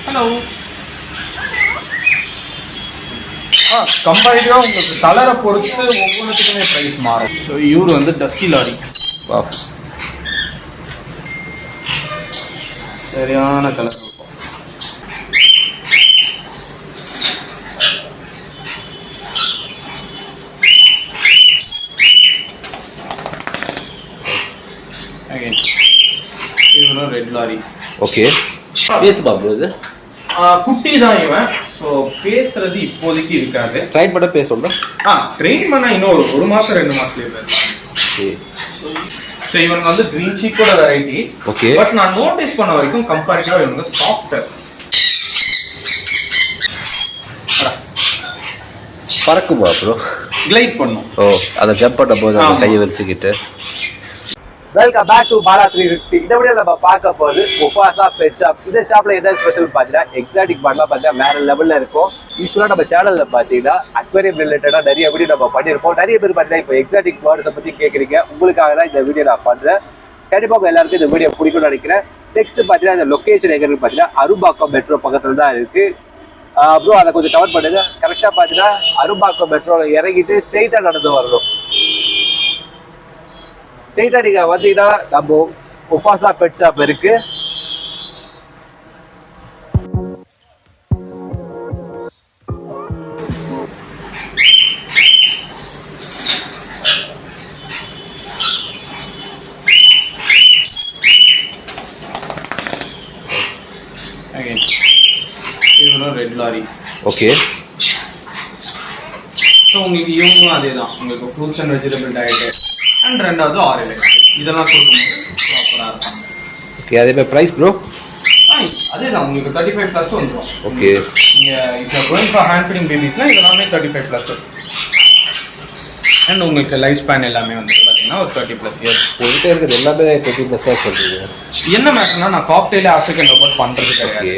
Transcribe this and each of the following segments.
Hello. கம்பேரிட்டிவாக உங்களுக்கு கலரை பொறுத்து ஒவ்வொன்றுத்துக்குமே ப்ரைஸ் மாறும். ஸோ இவர் வந்து டஸ்கி லாரி. சரியான கலர் இருக்கும். இவரும் ரெட் லாரி. ஓகே, பேசு பாபு. இது குட்டி தான் இவன். ஸோ பேசுறது இப்போதைக்கு இருக்காது. ட்ரைன் பண்ண பேச சொல்றேன். ட்ரெயின் பண்ண இன்னும் ஒரு மாசம் 2 மாசத்துலேயே பேசலாம். ஸோ இவனுக்கு வந்து கிரீன் சீக்கோட வெரைட்டி. ஓகே, பட் நான் நோட்டீஸ் பண்ண வரைக்கும் கம்பேரிட்டிவா இவனுக்கு சாஃப்டர். பறக்குமா ப்ரோ? கிளைட் பண்ணும். ஓ, அதை ஜம்ப் பண்ண போது அந்த கையை வச்சுக்கிட்டு. Welcome back to Bala 360. இந்த வீடியோ நம்ம பார்க்க போது முஃபாசா பெட் ஷாப். இந்த ஷாப்ல என்ன ஸ்பெஷல் பார்த்தீங்கன்னா எக்ஸாட்டிக் பேர்ட்லாம் பார்த்தீங்கன்னா வேற லெவல்ல இருக்கும். யூஸ்வலா நம்ம சேனல்ல பார்த்தீங்கன்னா அக்வேரியம் ரிலேட்டடா நிறைய வீடியோ நம்ம பண்ணியிருப்போம். நிறைய பேர் பார்த்தீங்கன்னா இப்போ எக்ஸாட்டிக் பேர்ட்ஸை பத்தி கேட்குறீங்க. உங்களுக்காக தான் இந்த வீடியோ நான் பண்றேன். கண்டிப்பாக எல்லாருக்கும் இந்த வீடியோ பிடிக்கும்னு நினைக்கிறேன். நெக்ஸ்ட் பார்த்தீங்கன்னா இந்த லொகேஷன் எங்க இருக்கு பார்த்தீங்கன்னா அரும்பாக்கம் மெட்ரோ பக்கத்துல தான் இருக்கு. ப்ரோ அதை கொஞ்சம் கவர் பண்ணுங்க. கரெக்டா பார்த்தீங்கன்னா அரும்பாக்கம் மெட்ரோல இறங்கிட்டு ஸ்ட்ரெயிட்டா நடந்து வரணும். ஸ்ட்ரெயிட்டா நீங்க வந்தீங்கன்னா நம்ம முஃபாசா பெட் ஷாப் இருக்கு. இவரும் ரெட் லாரி. ஓகே, ஸோ உங்களுக்கு இவங்களும் அதே தான். உங்களுக்கு fruits and vegetable diet and ரெண்டாவது ஆரல் இதெல்லாம் கொடுக்கும்போது ப்ராப்பராக இருப்பாங்க. ஓகே, அதே மாதிரி ப்ரைஸ் ப்ரோ? அதே தான் உங்களுக்கு 35+ வந்துடும். ஓகே, நீங்கள் இப்போ கோயிங் ஃபார் ஹேண்ட் ஃபீடிங் பேபிஸ்னால் இதெல்லாமே 35+ அண்ட் உங்களுக்கு லைஃப் ஸ்பேன் எல்லாமே வந்துட்டு பார்த்தீங்கன்னா ஒரு 30+ இயர்ஸ். உங்கள்கிட்ட இருக்கிறது எல்லாமே 30+ தான் சொல்றீங்க. என்ன மேட்டர்னா நான் காக்டெயிலே ஆஃப்ரிக்கன் ரோபோட் பண்ணுறது கிடையாது.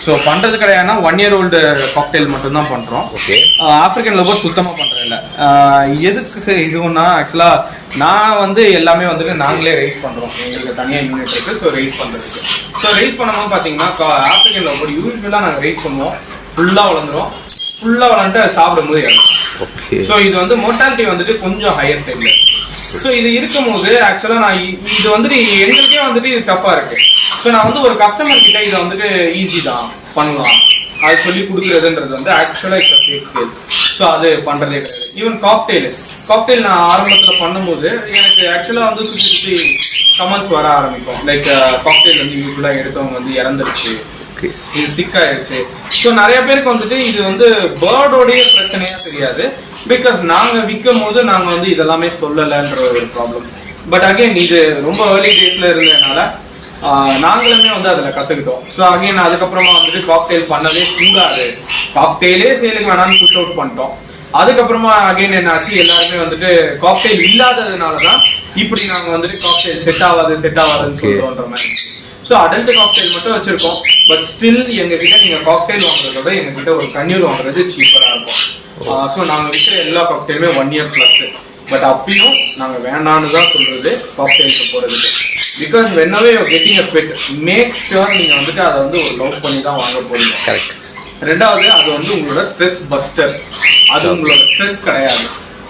ஸோ பண்ணுறது கிடையாதுன்னா 1 year old காக்டெயில் மட்டும்தான் பண்ணுறோம். ஓகே, ஆஃப்ரிக்கன் ரோபோட் சுத்தமாக பண்ணுறது இல்லை. எதுக்கு இதுன்னா ஆக்சுவலாக நான் வந்து எல்லாமே வந்துட்டு நாங்களே ரைஸ் பண்ணுறோம். எங்களுக்கு தனியாக யூனிட் இருக்குது. ஸோ ரைஸ் பண்ணுறதுக்கு ரைஸ் பண்ணும்போது பார்த்தீங்கன்னா ஆஃப்ரிக்கன் ரோபோட் யூஸ்வலாக நாங்கள் ரைஸ் பண்ணுவோம். ஃபுல்லாக வளர்ந்துடும். ஃபுல்லாக வளர்ந்துட்டு சாப்பிடும்போது இறங்கும். ஓகே, ஸோ இது வந்து மோர்டாலிட்டி வந்துட்டு கொஞ்சம் ஹையர் சைடில். ஸோ இது இருக்கும்போது ஆக்சுவலாக நான் இது வந்துட்டு எங்களுக்கே வந்துட்டு இது டஃப்பாக இருக்கு. ஸோ நான் வந்து ஒரு கஸ்டமர் கிட்ட இதை வந்துட்டு ஈஸி தான் பண்ணலாம் அது சொல்லி கொடுக்குறதுன்றது வந்து ஆக்சுவலாக இப்போ ஃபேக் சேல். ஸோ அது பண்ணுறதே கிடையாது. ஈவன் காக்டெயில் நான் ஆரம்பத்தில் பண்ணும்போது எனக்கு ஆக்சுவலாக வந்து சுற்றி சுற்றி கமெண்ட்ஸ் வர ஆரம்பிக்கும். லைக் காக்டெயில் வந்து யூஸ்வலாக எடுத்தவங்க வந்து இறந்துருச்சு, இது சிக்காயிருச்சு. ஸோ நிறைய பேருக்கு வந்துட்டு இது வந்து பேர்டோடைய பிரச்சனையா தெரியாது. பிகாஸ் நாங்கள் விற்கும் போது நாங்கள் வந்து இதெல்லாமே சொல்லலைன்ற ஒரு ப்ராப்ளம். பட் அகெயின் இது ரொம்ப ஏர்லி டேஸ்ல இருந்ததுனால நாங்களுமே வந்து அதில் கற்றுக்கிட்டோம். ஸோ அகெயின் அதுக்கப்புறமா வந்துட்டு காக்டெயில் பண்ணவே கூடாது, காக்டெயிலே சேலுக்கு வேணான்னு புட் அவுட் பண்ணிட்டோம். அதுக்கப்புறமா அகெயின் என்ன ஆச்சு, எல்லாருமே வந்துட்டு காக்டெயில் இல்லாததுனால தான் இப்படி நாங்கள் வந்துட்டு காக்டெயில் செட் ஆகாதுன்னு சொல்றோன்ற மாதிரி. ஸோ அடல்ட் காக்டெயில் மட்டும் வச்சிருக்கோம். பட் ஸ்டில் எங்ககிட்ட நீங்க காக்டெயில் வாங்குறத விட எங்ககிட்ட ஒரு கன்யூர் வாங்குறது சீப்பரா இருக்கும். ஸோ நாங்கள் விற்கிற எல்லா காக்டெயிலுமே 1 year+. பட் அப்பயும் நாங்கள் வேண்டான்னு தான் சொல்றது காக்டெயிலுக்கு போறதுக்கு. Because whenever you are getting a pet, make sure நீங்க வந்துட்டு அதை வந்து ஒரு லவ் பண்ணி தான் வாங்க போறீங்க. கரெக்ட். ரெண்டாவது அது வந்து உங்களோட ஸ்ட்ரெஸ் பஸ்டர், அது உங்களோட ஸ்ட்ரெஸ் கிடையாது.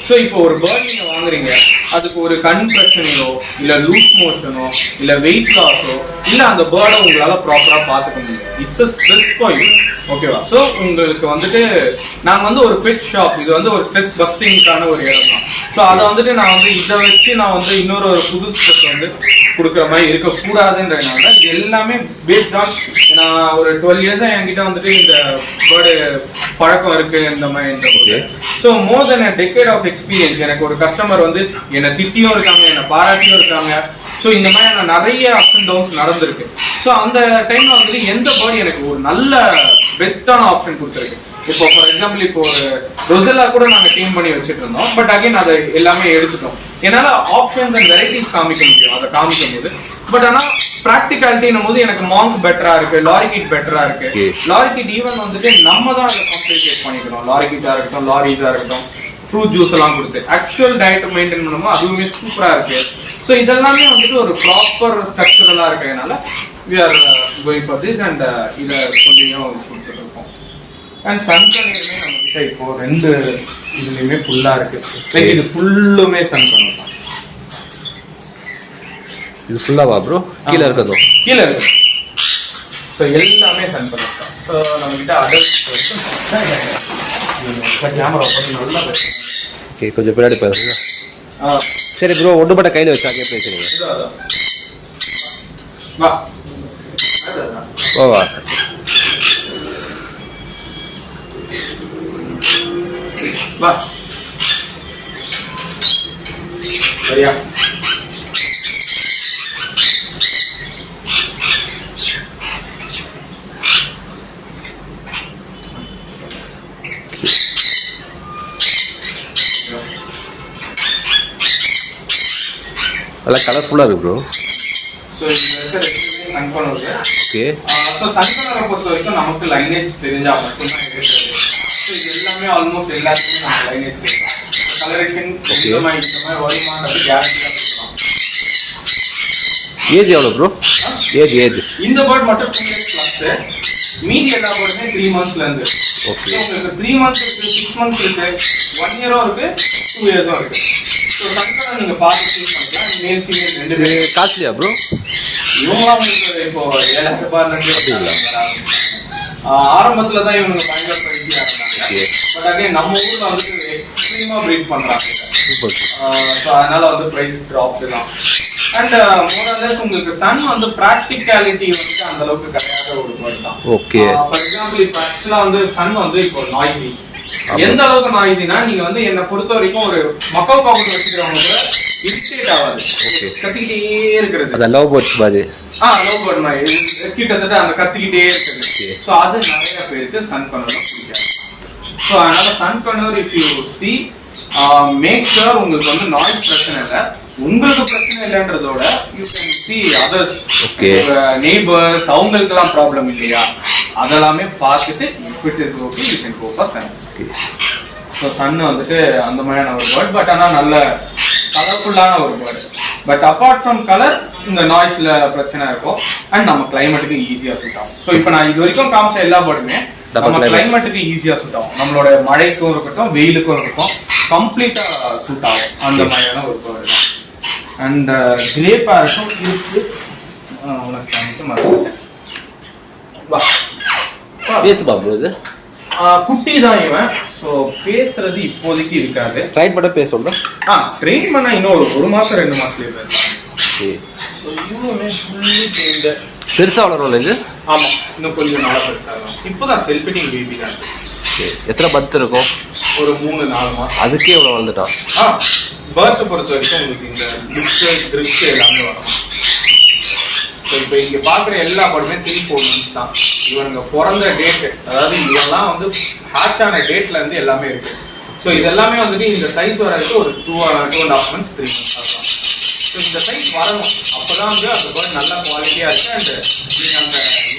ஸோ இப்போ ஒரு பேர்ட் நீங்கள் வாங்குறீங்க, அதுக்கு ஒரு கண் பிரச்சனையோ இல்லை லூஸ் மோஷனோ இல்லை வெயிட் லாஸோ இல்லை அந்த பேர்டை உங்களால் ப்ராப்பராக பார்த்துக்க முடியும். It's a stress for you. ஓகேவா? ஸோ உங்களுக்கு வந்துட்டு நாங்கள் வந்து ஒரு பெட் ஷாப், இது வந்து ஒரு ஸ்ட்ரெஸ் பஸ்டிங்கான ஒரு இடம் தான். ஸோ அதை வந்துட்டு நான் வந்து இதை வச்சு நான் வந்து இன்னொரு புது ஸ்ட்ரெஸ் வந்து கொடுக்குற மாதிரி இருக்கக்கூடாதுன்றதுனால தான் இது எல்லாமே பேஸ்ட் ஆன். நான் ஒரு 12 years என்கிட்ட வந்துட்டு இந்த பேர்டு பழக்கம் இருக்கு இந்த மாதிரி. So more then a decade of experience. எனக்கு ஒரு கஸ்டமர் வந்து என்னை திட்டியும் இருக்காங்க, என்னை பாராட்டியும் இருக்காங்க. ஸோ இந்த மாதிரி நிறைய அப்ஸ் அண்ட் டவுன்ஸ் நடந்திருக்கு. ஸோ அந்த டைம்ல வந்துட்டு எந்த பேர்டு எனக்கு ஒரு நல்ல பெஸ்டான ஆப்ஷன் கொடுத்துருக்கு. இப்போ ஃபார் எக்ஸாம்பிள் இப்போ ஒரு ரொசெல்லா கூட நாங்கள் டீம் பண்ணி வச்சுட்டு இருந்தோம். பட் அகைன் அதை எல்லாமே எடுத்துட்டோம். என்னால் ஆப்ஷன்ஸ் அண்ட் வெரைட்டிஸ் காமிக்க முடியும் அதை காமிக்கும் போது. பட் ஆனால் ப்ராக்டிகாலிட்டின்னும் போது எனக்கு மாங்க் பெட்டரா இருக்கு, லாரிகிட் பெட்டரா இருக்கு. லாரிகிட் ஈவன் வந்துட்டு நம்ம தான் அதை காம்ப்ளிகேட் பண்ணிக்கணும். லாரிகிட்டா இருக்கட்டும், லாரிஸா இருக்கட்டும், ஃப்ரூட் ஜூஸ் எல்லாம் கொடுத்து ஆக்சுவல் டயட் மெயின்டைன் பண்ணும்போது அதுவுமே சூப்பரா இருக்கு. ஸோ இதெல்லாமே வந்துட்டு ஒரு ப்ராப்பர் ஸ்ட்ரக்சரலாக இருக்கிறதுனால we are going for this and இதை கொஞ்சம் கொடுத்துருக்கோம். அண்ட் சன் கண்ணீருமே நம்ம கிட்ட இப்போ 2 இதுலையுமே ஃபுல்லாக இருக்கு. இது ஃபுல்லுமே சன் கண்ணீர் தான். இது ஃபுல்லாவா ப்ரோ? கீழே இருக்கதும் கீழே இருக்கு. ஸோ எல்லாமே சன் கண்ணீர் தான். ஸோ நம்ம கிட்ட அடல்ட் கேமரா நல்லா ஓகே, கொஞ்சம் பின்னாடி பாருங்க. சரி ப்ரோ, ஒன்று மட்டும் கையில் வச்சாக்கே பேசுறீங்க. ஓவா வா சரியா? நல்லா கலர்ஃபுல்லாக இருக்கு ப்ரோ. ஸோ இதில் இருக்க ரெண்டுமே சன்கனூர். ஓகே. ஸோ சன்கனூரை பொறுத்த வரைக்கும் நமக்கு லைனேஜ் தெரிஞ்சால் மட்டும்தான் இருக்கிறது. ஸோ இது எல்லாமே ஆல்மோஸ்ட் எல்லாத்துக்குமே நமக்கு லைனேஜ் தெரியும். கலரேஷன் இந்த மாதிரி வருமானது கேரண்டியாக கொடுக்கலாம். ஏஜ் எவ்வளோ ப்ரோ? ஏஜ் இந்த பேர்ட் மட்டும் 2 years ப்ளஸ், மீதி எல்லா பேர்டுமே 3 monthsலேருந்து. ஓகே. உங்களுக்கு 3 months இருக்கு, 6 months இருக்கு, 1 year இருக்கு, 2 years இருக்கு. ஸோ சன்கனூர் நீங்கள் பார்த்து சூஸ் பண்ணிக்கலாம். மேல் ஃபீமேல் 2 பேரும். காஸ்ட்லியா ப்ரோ? இவங்களாம் உங்களுக்கு இப்போ 7,000 ஆரம்பத்துல தான் இவங்க பயங்கர பிரைஸியா இருந்தாங்க. பட் அகைன் நம்ம ஊர்ல வந்து எக்ஸ்ட்ரீமா பிரீட் பண்றாங்க. ஸோ அதனால வந்து பிரைஸ் ட்ராப் தான். அண்ட் மோரலஸ் உங்களுக்கு சன் வந்து ப்ராக்டிகாலிட்டி வந்து அந்த அளவுக்கு கிடையாத ஒரு பேர்ட் தான். ஓகே. ஃபார் எக்ஸாம்பிள் இப்போ ஆக்சுவலா வந்து சன் வந்து இப்போ நாய்ஸி. எந்த அளவுக்கு நாய்ஸினா நீங்க வந்து என்னை பொறுத்த வரைக்கும் ஒரு மக்கள் காவுண்ட் வச்சுக்கிறவங்க கூட இரிட்டேட் ஆகாது. கத்திக்கிட்டே இருக்கிறது. அது லவ் பேர்ட்ஸ் மாதிரி. லவ் பேர்ட் மாதிரி கிட்டத்தட்ட அந்த கத்திக்கிட்டே இருக்குது. ஸோ அது நிறைய பேருக்கு சன் கனூர் பிடிக்காது. ஸோ அதனால sun conure if you see make sure உங்களுக்கு வந்து நாய்ஸ் பிரச்சனை இல்லை. உங்களுக்கு பிரச்சனை இல்லைன்றதோட you can see others, neighbours, அவங்களுக்கெல்லாம் ப்ராப்ளம் இல்லையா அதெல்லாமே பார்த்துட்டு if it is okay you can go for sun. So sun வந்துட்டு அந்த மாதிரியான ஒரு பேர்ட். பட் ஆனால் நல்ல கலர்ஃபுல்லான ஒரு bird. But apart from colour இந்த நாய்ஸ்ல பிரச்சனை இருக்கும். அண்ட் நம்ம கிளைமேட்டுக்கு ஈஸியா சூட் ஆகும். ஸோ இப்போ நான் இது வரைக்கும் காமிச்ச எல்லா பேர்டுமே நம்ம கிளைமேட்டுக்கு ஈஸியா சூட் ஆகும். நம்மளோட மழைக்கும் இருக்கட்டும் வெயிலுக்கும் இருக்கட்டும் கம்ப்ளீட்டா சூட் ஆகும். அந்த மாதிரியான ஒரு பேர்டு தான். அண்ட் கிரே பேரட்டும் இருக்கு. பேசுபா ப்ரோ இது? குட்டி தான் இவன். ஸோ பேசுறது இப்போதைக்கு இருக்காது. ட்ரைன் பண்ண பேசணும். ட்ரெயின் பண்ணா இன்னும் 1 மாசம் 2 மாசத்துலயே பேசலாம். ஸோ இவனுமே ஃபுல்லி சேர்ந்து பெருசா வளரும் இது. ஆமா, இன்னும் கொஞ்சம் நல்லா பெருசாகும். இப்போதான் செல்ஃபிட்டிங் பேபி தான். எத்தனை பத்து இருக்கும்? ஒரு 3-4 மாசம். அதுக்கே இவ்வளோ வளர்ந்துட்டான். பேர்ட்ஸை பொறுத்த வரைக்கும் உங்களுக்கு இந்த லிப்ஸ் கிரிப்ஸ் எல்லாமே வரும். ஸோ இப்போ இங்கே பார்க்குற எல்லா படமே 3-4 months தான். இவனுங்க பிறந்த டேட்டு, அதாவது இதெல்லாம் வந்து ஹேட்ச் ஆன டேட்ல இருந்து எல்லாமே இருக்கு. ஸோ இதெல்லாமே வந்துட்டு இந்த சைஸ் வரதுக்கு ஒரு 2.5 months 3 months ஆகும். ஸோ இந்த சைஸ் வரணும். அப்போதான் வந்து அந்த பேர்ட் நல்ல குவாலிட்டியா இருக்கு. அண்ட் நீங்கள் அந்த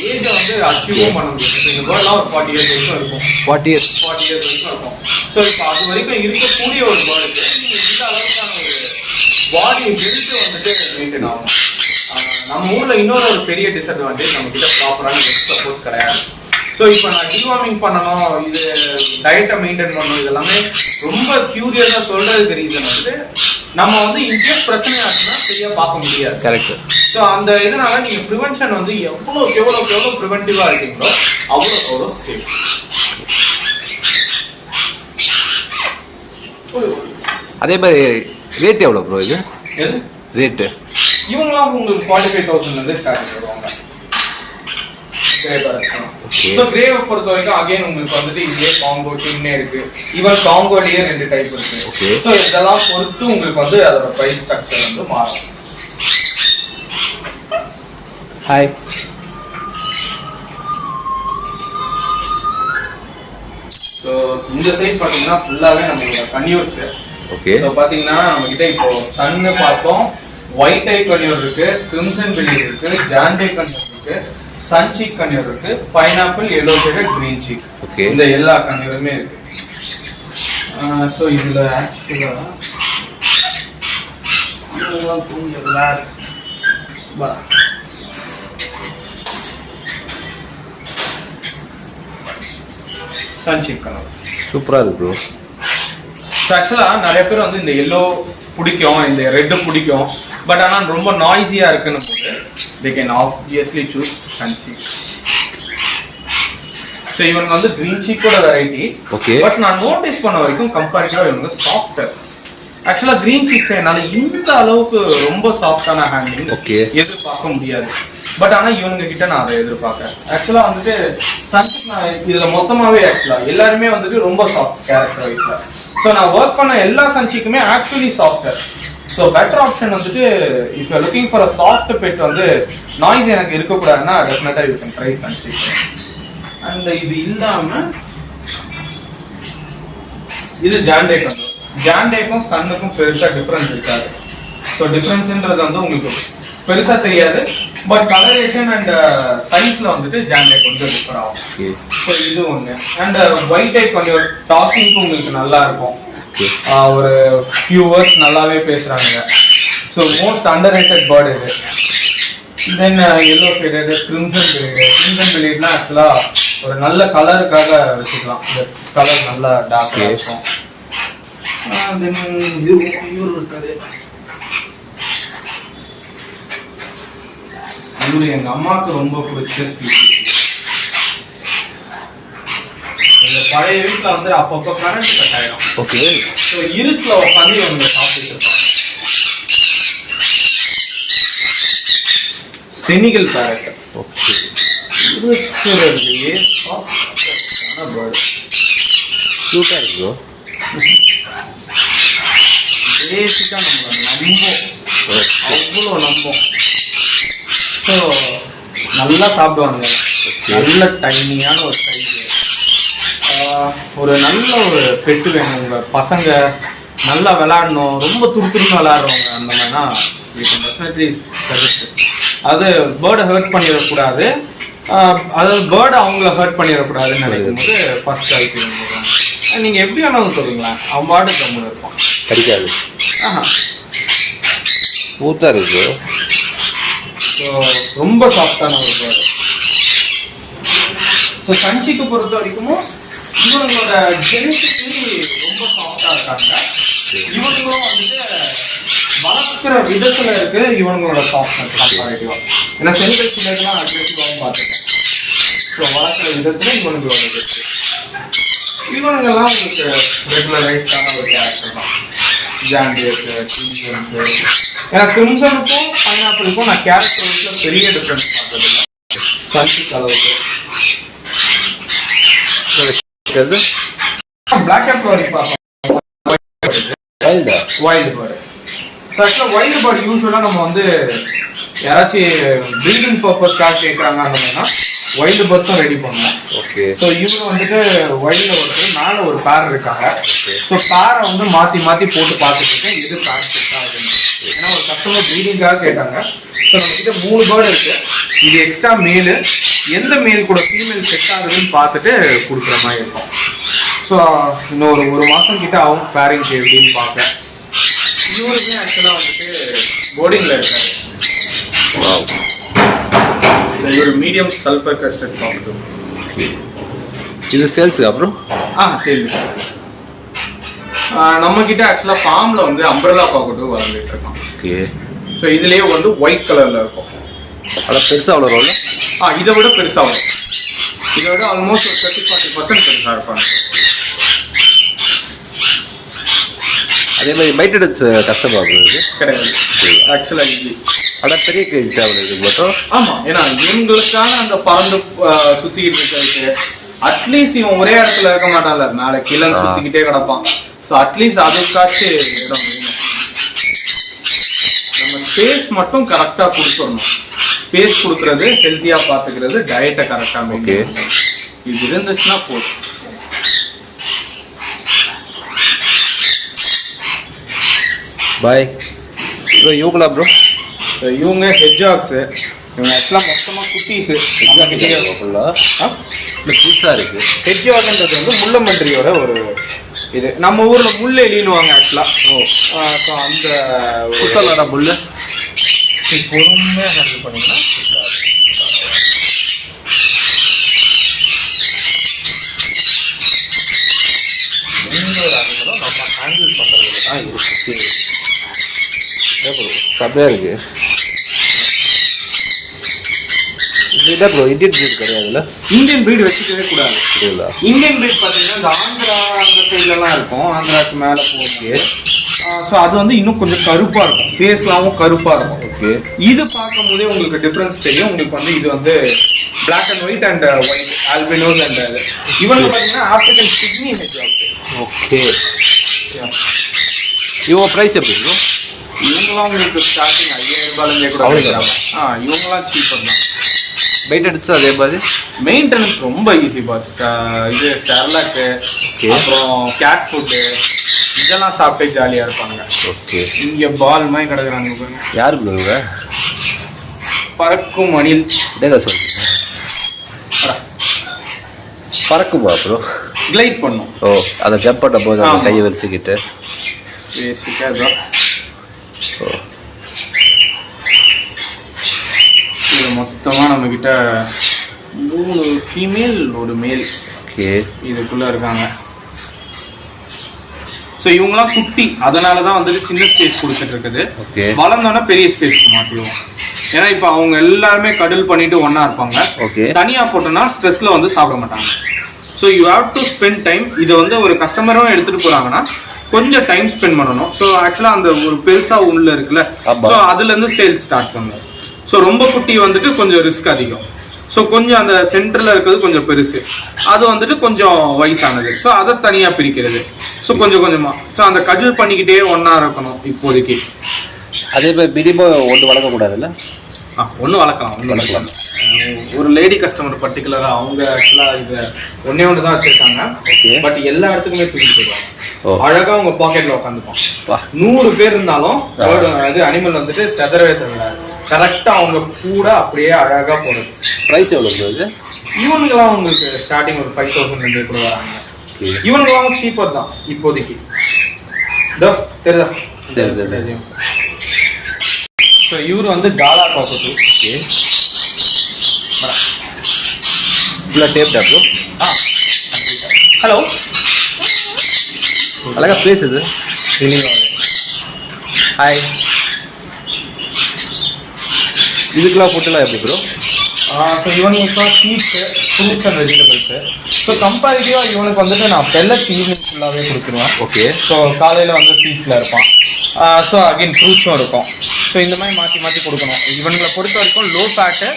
ஏஜை வந்து அச்சீவும் பண்ண முடியும். ஸோ இந்த பேர்ட்லாம் ஒரு 40 years வரைக்கும் இருக்கும். 40 years வரைக்கும் இருக்கும். ஸோ இப்போ அது வரைக்கும் இருக்கக்கூடிய ஒரு பேர்டுக்கு நீங்கள் இந்த அளவுக்கான ஒரு பாடி பில்ட் வந்துட்டு மெயின்டைன் ஆகும். நம்ம ஊர்ல இன்னொரு ஒரு பெரிய டிஸ்அட்வான்டேஜ், நம்ம கிட்ட ப்ராப்பரான ஹெல்த் சப்போர்ட் கிடையாது. ஸோ இப்போ நான் டிவார்மிங் பண்ணணும், இது டயட்டை மெயின்டைன் பண்ணணும், இதெல்லாமே ரொம்ப கியூரியஸாக சொல்றதுக்கு ரீசன் வந்து நம்ம வந்து இன்கேஸ் பிரச்சனை ஆச்சுன்னா சரியா பார்க்க முடியாது. கரெக்ட். ஸோ அந்த இதனால நீங்க ப்ரிவென்ஷன் வந்து எவ்வளோ ப்ரிவென்டிவா இருக்கீங்களோ அவ்வளோ சேஃப். அதே மாதிரி ரேட் எவ்வளோ ப்ரோ இது? எது ரேட்டு? இவங்களாம் உங்களுக்கு 45,000 ஸ்டார்டிங் வருவாங்க. கிரேவை பொறுத்த வரைக்கும் அகைன் உங்களுக்கு வந்துட்டு இதே காங்கோ டின்னே இருக்கு. ஈவன் காங்கோலயே 2 டைப் இருக்கு. ஸோ இதெல்லாம் பொறுத்து உங்களுக்கு வந்து அதோட பிரைஸ் ஸ்ட்ரக்சர் வந்து மாறும். ஹாய். ஸோ இந்த சைட் பார்த்தீங்கன்னா ஃபுல்லாகவே நம்மளோட கன்யூர்ஸ். ஓகே. ஸோ பார்த்தீங்கன்னா நம்ம கிட்ட இப்போ சன்னு பார்த்தோம், ஒயிட் ஐ கன்யூர் இருக்கு, கிரிம்சன் பெல்லி இருக்கு, ஜாண்டே கன்யூர் இருக்கு, சன்சீக் கன்யூர் இருக்கு, pineapple, yellow shaded, green cheek. Okay. இந்த எல்லா கன்யூருமே இருக்கு. ஸோ இதுல ஆக்சுவலா இவங்கெல்லாம் தூங்கி ரிலாக்ஸ். சன்ஷிப் கலர் சூப்பரா இருக்கு ப்ரோ. ஆக்சுவலா நிறைய பேர் வந்து இந்த எல்லோ பிடிக்கும், இந்த ரெட் பிடிக்கும். பட் ஆனால் ரொம்ப நாய்ஸியா இருக்குன்னு போது they can obviously choose sonship. So இவங்க வந்து கிரீன் சீக்கோட வெரைட்டி. ஓகே. பட் நான் நோட்டீஸ் பண்ண வரைக்கும் கம்பேரிட்டிவா இவங்க சாஃப்டர். ஆக்சுவலா கிரீன் சீக்ஸ் என்னால இந்த அளவுக்கு ரொம்ப சாஃப்டான ஹேண்ட்லிங் எதிர்பார்க்க முடியாது. பட் ஆனா இவங்க கிட்ட நான் அதை எதிர்பார்க்கறேன். ஆக்சுவலா வந்துட்டு சன்ஷிப் நான் இதுல மொத்தமாவே ஆக்சுவலா எல்லாருமே வந்துட்டு ரொம்ப சாஃப்ட் கேரக்டர் வைஸ்ல. ஸோ நான் ஒர்க் பண்ண எல்லா சன்ஷிக்குமே actually softer. So better option வந்துட்டு if you looking for a soft bed வந்து நாய்ஸ் எனக்கு இருக்கக்கூடாதுன்னா டெஃபினட்டா யூ கேன் ட்ரை சன்ஷிப். அண்ட் இது இல்லாம இது ஜாண்டேக் வந்து ஜாண்டேக்கும் சன்னுக்கும் பெருசா டிஃபரன்ஸ் இருக்காது. ஸோ டிஃபரன்ஸ்ன்றது வந்து உங்களுக்கு பெருசா தெரியாது. பட் கலரேஷன் அண்ட் சைஸ்ல வந்துட்டு ஜாண்டேக் வந்து டிஃபர் ஆகும். ஸோ இது ஒண்ணு. அண்ட் ஒயிட் ஐக் கொஞ்சம் டாக்கிங்க்கு உங்களுக்கு நல்லா இருக்கும். ஒரு ஃபியூ வேர்ட்ஸ் நல்லாவே பேசுறாங்க. So most underrated bird இது. Then yellow shaded crimson blade. Crimson பிளேட்னா ஆக்சுவலா ஒரு நல்ல கலருக்காக வச்சுக்கலாம். இந்த கலர் நல்லா டார்க்கா இருக்கும். தென் இது இருக்காது. இவரு எங்க அம்மாவுக்கு ரொம்ப பிடிச்ச ஸ்பீஷீஸ். எங்க பழைய வீட்டுல வந்து அப்பப்போ கரண்ட் கட் ஆயிடும். ஓகே. ஸோ இருட்டுல உட்காந்து இவங்க சாப்பிட்டு இருப்பாங்க. Senegal parrot. ஓகே. இருக்கிறதுலயே சாஃப்டான பேர்ட். சூப்பரா இருக்கு ப்ரோ. பேசிக்கா நம்மள நம்போம், அவ்வளோ நம்போம். ஸோ நல்லா சாப்பிடுவாங்க. நல்ல டைனியான ஒரு சைஸ். ஒரு நல்ல ஒரு பெட்டு வேணும். உங்க பசங்க நல்லா விளையாடணும், ரொம்ப துருத்துருன்னு விளையாடுறவங்க அந்த மாதிரினா டெஃபினெட்லி சஜஸ்ட். அது பேர்டை ஹர்ட் பண்ணிடக்கூடாது, அதாவது பேர்டை அவங்கள ஹர்ட் பண்ணிடக்கூடாதுன்னு நினைக்கும் போது ஃபர்ஸ்ட் சாய்ஸ். நீங்க எப்படி வேணாலும் சொல்லுங்களேன், அவன் பாட்டு கம்முன்னு இருப்பான், கிடைக்காது. ஸ்மூத்தா இருக்கு. ஸோ ரொம்ப சாஃப்டான ஒரு பேர்டு. ஸோ சன்ஷிக்கு பொறுத்த வரைக்கும் இவங்களோட ஜெனட்டிக்லி ரொம்ப சாஃப்டா இருக்காங்க. இவங்களும் வந்துட்டு வளர்க்குற விதத்துல இருக்கு இவங்களோட சாஃப்ட்னஸ் கம்பேரிட்டிவா. ஏன்னா சென்ட்ரல் சிலர்லாம் அக்ரெசிவாகவும் பார்த்துருக்கேன். ஸோ வளர்க்குற விதத்துல இவங்களோட இருக்கு. இவங்கெல்லாம் உங்களுக்கு ரெகுலரைஸ்டான ஒரு கேரக்டர் தான். ஜாண்டியஸ், கிரிம்சன்ஸ். ஏன்னா கிரிம்சனுக்கும் பைனாப்பிளுக்கும் நான் கேரக்டர் வீட்டில் பெரிய டிஃப்ரென்ஸ் பார்த்ததில்லை சன்ஷிக் அளவுக்கு. பிளாக் அண்ட் ஒயிட் பார்ப்போம். Wild bird. ஆக்சுவலாக வைல்டு பேர்டு யூஸ்வலாக நம்ம வந்து யாராச்சும் ப்ரீடிங் பர்பஸ்க்காக கேட்குறாங்க அந்த மாதிரினா வைல்டு பேர்ட்ஸும் ரெடி பண்ணுவோம். ஓகே. ஸோ இவங்க வந்துட்டு வைல்டு ஒருத்தர் மேலே ஒரு பேர் இருக்காங்க. ஸோ பேரை வந்து மாற்றி மாற்றி போட்டு பார்த்துட்டு இருக்கேன் எது பேர் செட் ஆகுதுன்னு. ஏன்னா ஒரு கஸ்டமர் ப்ரீடிங்காக கேட்டாங்க. ஸோ நம்ம கிட்ட 3 பேர்டு இருக்கு. இது எக்ஸ்ட்ரா மேலு, எந்த மேல் கூட ஃபீமேல் செட் ஆகுதுன்னு பார்த்துட்டு கொடுக்குற மாதிரி இருக்கும். ஸோ இன்னொரு 1 மாதம் கிட்ட ஆகும் பேரிங் எப்படின்னு பார்க்க. இவருமே ஆக்சுவலாக வந்துட்டு போர்டிங்கில் இருக்காரு. இவர் மீடியம் சல்ஃபர் கஸ்டர்ட் காக்கட்டும். இது சேல்ஸுக்கு அப்புறம் சேல்ஸ். நம்ம கிட்ட ஆக்சுவலாக ஃபார்ம்ல வந்து அம்பர்லா காக்கட்டும் வளர்ந்துட்டு இருக்கோம். ஓகே. ஸோ இதுலேயே வந்து ஒயிட் கலர்ல இருக்கும். அதான் பெருசாக வளரும்ல? இதை விட பெருசாக வரும். இதை விட ஆல்மோஸ்ட் ஒரு 30-40% பெருசாக இருப்பாங்க. அதே மாதிரி மைட்டட் கஷ்டமா இருக்குது கிடையாது ஆக்சுவலாக இது. ஆனால் பெரிய கேஜ் தேவை இது மட்டும். ஆமாம், ஏன்னா இவங்களுக்கான அந்த பறந்து சுற்றிக்கிட்டு இருக்கிறதுக்கு அட்லீஸ்ட் இவன் ஒரே இடத்துல இருக்க மாட்டான்ல, மேலே கீழே சுற்றிக்கிட்டே கிடப்பான். ஸோ அட்லீஸ்ட் அதுக்காச்சும் இடம் வேணும். நம்ம ஸ்பேஸ் மட்டும் கரெக்டாக கொடுத்துடணும். ஸ்பேஸ் கொடுக்கறது, ஹெல்த்தியாக பார்த்துக்கிறது, டயட்டை கரெக்டாக மெயின்டைன். இது இருந்துச்சுன்னா போதும். Bye bro. இவங்களா ப்ரோ? இவங்க ஹெட்ஜாக்ஸ். இவங்க ஆக்சுவலாக மொத்தமாக குட்டீஸு. நம்ம கிட்டே ஃபுல்லாக புதுசாக இருக்குது. ஹெட்ஜாக்ன்றது வந்து முள்ளம்பன்றியோட ஒரு இது நம்ம ஊர்ல முள்ளு எலின்னுவாங்க ஆக்சுவலா. ஸோ அந்த சுத்தலாடா முள்ளு பொறுமையாக ஹேண்டில் பண்ணிங்கன்னா எந்த ஒரு அனிமலும் நம்ம ஹேண்டில் பண்ணுறதுல தான் இருக்கு. செம்மையா இருக்கு. இதுதான் ப்ரோ இந்தியன் பிரீட் கிடையாதுல்ல? இந்தியன் பிரீட் வச்சுக்கவே கூடாது. இல்ல இந்தியன் பிரீட் பார்த்தீங்கன்னா இந்த ஆந்திரா அந்த சைட்லலாம் இருக்கும், ஆந்திராவுக்கு மேலே போகும்போது. ஸோ அது வந்து இன்னும் கொஞ்சம் கருப்பாக இருக்கும், ஃபேஸ்லாவும் கருப்பாக இருக்கும். ஓகே. இது பார்க்கும் போதே உங்களுக்கு டிஃப்ரென்ஸ் தெரியும். உங்களுக்கு வந்து இது வந்து black and white and white albinos and அது இவங்க பார்த்தீங்கன்னா ஆப்பிரிக்கன் சிட்னி ஹெட்ஜாக். ஓகே. இவங்க ப்ரைஸ் எப்படி இருக்கும்? இவங்களாம் உங்களுக்கு ஸ்டார்டிங் 5000 ரூபாயிலேருந்தே கூட கிடைக்கலாம். இவங்களாம் சீப்பர் தான். மெயின்டெனன்ஸ் அதே மாதிரி? மெயின்டெனன்ஸ் ரொம்ப ஈஸி பாஸ். இது செர்லாக்கு, அப்புறம் கேட் ஃபுட்டு இதெல்லாம் சாப்பிட்டே ஜாலியாக இருப்பாங்க. ஓகே. இங்கே பால் மாதிரி கிடக்குறாங்க. யார் ப்ரோங்க? பறக்கும் அணில். இதே சொல்லுங்க. பறக்குமா ப்ரோ? கிளைட் பண்ணும். ஓ, அதை ஜம்ப் பண்ண போது அந்த கையை வச்சுக்கிட்டு இது மொத்தமாக நம்மக்கிட்ட 3 ஃபீமேல் ஒரு மேல் இதுக்குள்ளே இருக்காங்க. ஸோ இவங்களாம் குட்டி, அதனால தான் வந்துட்டு சின்ன ஸ்பேஸ் கொடுத்துட்டு இருக்குது. வளர்ந்தோன்னா பெரிய ஸ்பேஸ்க்கு மாற்றிடுவோம். ஏன்னா இப்போ அவங்க எல்லாருமே கடல் பண்ணிட்டு ஒன்றா இருப்பாங்க. தனியாக போட்டோன்னா ஸ்ட்ரெஸ்ல வந்து சாப்பிட மாட்டாங்க. So you have to spend time. இதை வந்து ஒரு கஸ்டமரும் எடுத்துகிட்டு போகிறாங்கன்னா கொஞ்சம் டைம் ஸ்பெண்ட் பண்ணணும். ஸோ ஆக்சுவலாக அந்த ஒரு பெருசாக உள்ள இருக்குல்ல, ஸோ அதுலேருந்து சேல்ஸ் ஸ்டார்ட் பண்ணுவோம். ஸோ ரொம்ப குட்டி வந்துட்டு கொஞ்சம் ரிஸ்க் அதிகம். ஸோ கொஞ்சம் அந்த சென்டரில் இருக்கிறது கொஞ்சம் பெருசு, அது வந்துட்டு கொஞ்சம் வயசானது. ஸோ அதை தனியாக பிரிக்கிறது. ஸோ கொஞ்சம் கொஞ்சமாக ஸோ அந்த கடல் பண்ணிக்கிட்டே ஒன்றா இருக்கணும் இப்போதைக்கு. அதே மாதிரி மினிமம் ஒன்று வளர்க்கக்கூடாதுல்ல? ஒன்று வளர்க்கலாம், ஒன்று வளர்க்கலாம். ஒரு லேடி கஸ்டமர் பர்டிகுலராக அவங்க ஆக்சுவலாக இதை ஒன்று தான் வச்சுருக்காங்க. பட் எல்லா இடத்துக்குமே தூக்கிட்டு போயிடுவாங்க. அழகா உங்க பாக்கெட்ல உட்காந்துப்பான். 100 பேர் இருந்தாலும் அது அனிமல் வந்துட்டு செதறவே செதறாது. கரெக்டா அவங்க கூட அப்படியே அழகா போடுது. பிரைஸ் எவ்வளவு? இவனுங்கெல்லாம் உங்களுக்கு ஸ்டார்டிங் ஒரு 5000 கூட வராங்க. இவனுங்கெல்லாம் சீப்பர் தான் இப்போதைக்கு. தெரியுதா? இவரு வந்து டாலா காக்கட்டு. ஹலோ, அழகா பேசுது. ஹாய். இதுக்கெல்லாம் ஃபுட்டெல்லாம் எப்படி ப்ரோ? ஸோ இவனுக்கு sweets, fruits and vegetables. So கம்பேரிட்டிவாக இவனுக்கு வந்துட்டு நான் பெல்லட்ஸ் ஈவினிங் ஃபுல்லாகவே கொடுத்துருவேன். ஓகே. ஸோ காலையில் வந்து ஸ்வீட்ஸில் இருப்பான். ஸோ அகெயின் ஃப்ரூட்ஸும் இருக்கும். ஸோ இந்த மாதிரி மாற்றி மாற்றி கொடுக்கணும். இவனுங்களை பொறுத்த வரைக்கும் லோ ஃபேட்டு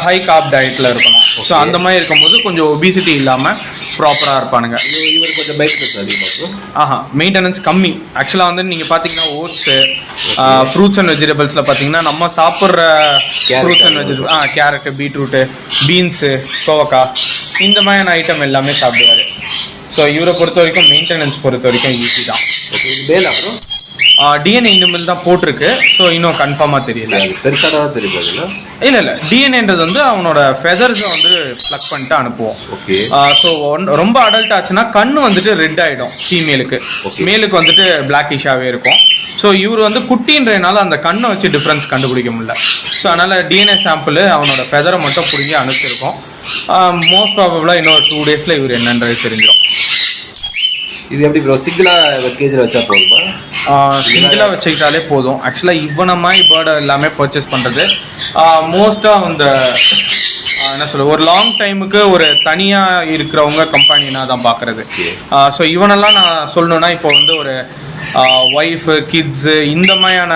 ஹை கார்ப் டயட்டில் இருக்கணும். ஸோ அந்த மாதிரி இருக்கும்போது கொஞ்சம் ஒபிசிட்டி இல்லாமல் ப்ராப்பராக இருப்பானுங்க. இவர் கொஞ்சம் மெயின்டெனன்ஸ் அதிகமாக? மெயின்டெனன்ஸ் கம்மி. ஆக்சுவலாக வந்து நீங்கள் பார்த்தீங்கன்னா ஓட்ஸு, ஃப்ரூட்ஸ் அண்ட் வெஜிடபிள்ஸில் பார்த்தீங்கன்னா நம்ம சாப்பிட்ற fruits and vegetable carrot, beetroot, beans, கோவக்காய் இந்த மாதிரியான ஐட்டம் எல்லாமே சாப்பிடுவார். ஸோ இவரை பொறுத்த வரைக்கும் மெயின்டெனன்ஸ் பொறுத்த வரைக்கும் ஈஸி தான். ஓகே. இது மேல் அப்புறம் டிஎன்ஏ இனிமேல் தான் போட்டிருக்கு. ஸோ இன்னும் கன்ஃபார்மாக தெரியல. பெருசாக தான் தெரியுது. இல்லை டிஎன்ஏன்றது வந்து அவனோட ஃபெதர்ஸை வந்து ப்ளக் பண்ணிட்டு அனுப்புவோம். ஓகே. ஸோ ரொம்ப அடல்ட் ஆச்சுன்னா கண்ணு வந்துட்டு ரெட் ஆகிடும் ஃபீமேலுக்கு. மேலுக்கு வந்துட்டு பிளாக்கிஷாகவே இருக்கும். ஸோ இவர் வந்து குட்டின்றதுனால அந்த கண்ணை வச்சு டிஃப்ரென்ஸ் கண்டுபிடிக்க முடியல. ஸோ அதனால் டிஎன்ஏ சாம்பிள் அவனோட ஃபெதரை மட்டும் பிடிங்கி அனுப்பிச்சிருக்கோம். மோஸ்ட் ப்ராபபிளாக இன்னொரு 2 டேஸில் இவர் என்னன்றது தெரிஞ்சிடும். இது எப்படி ப்ரோ? சிங்கிளாக கேஜில் வச்சா போதுமா? சிங்கிளாக வச்சுக்கிட்டாலே போதும். ஆக்சுவலாக இவனை மாதிரி பேர்டை எல்லாமே பர்ச்சேஸ் பண்ணுறது மோஸ்ட்டாக அந்த என்ன சொல்ல ஒரு லாங் டைமுக்கு ஒரு தனியாக இருக்கிறவங்க கம்பெனினா தான் பார்க்குறது. ஸோ இவனெல்லாம் நான் சொல்லணுன்னா இப்போ வந்து ஒரு ஒய்ஃபு, கிட்ஸு இந்த மாதிரியான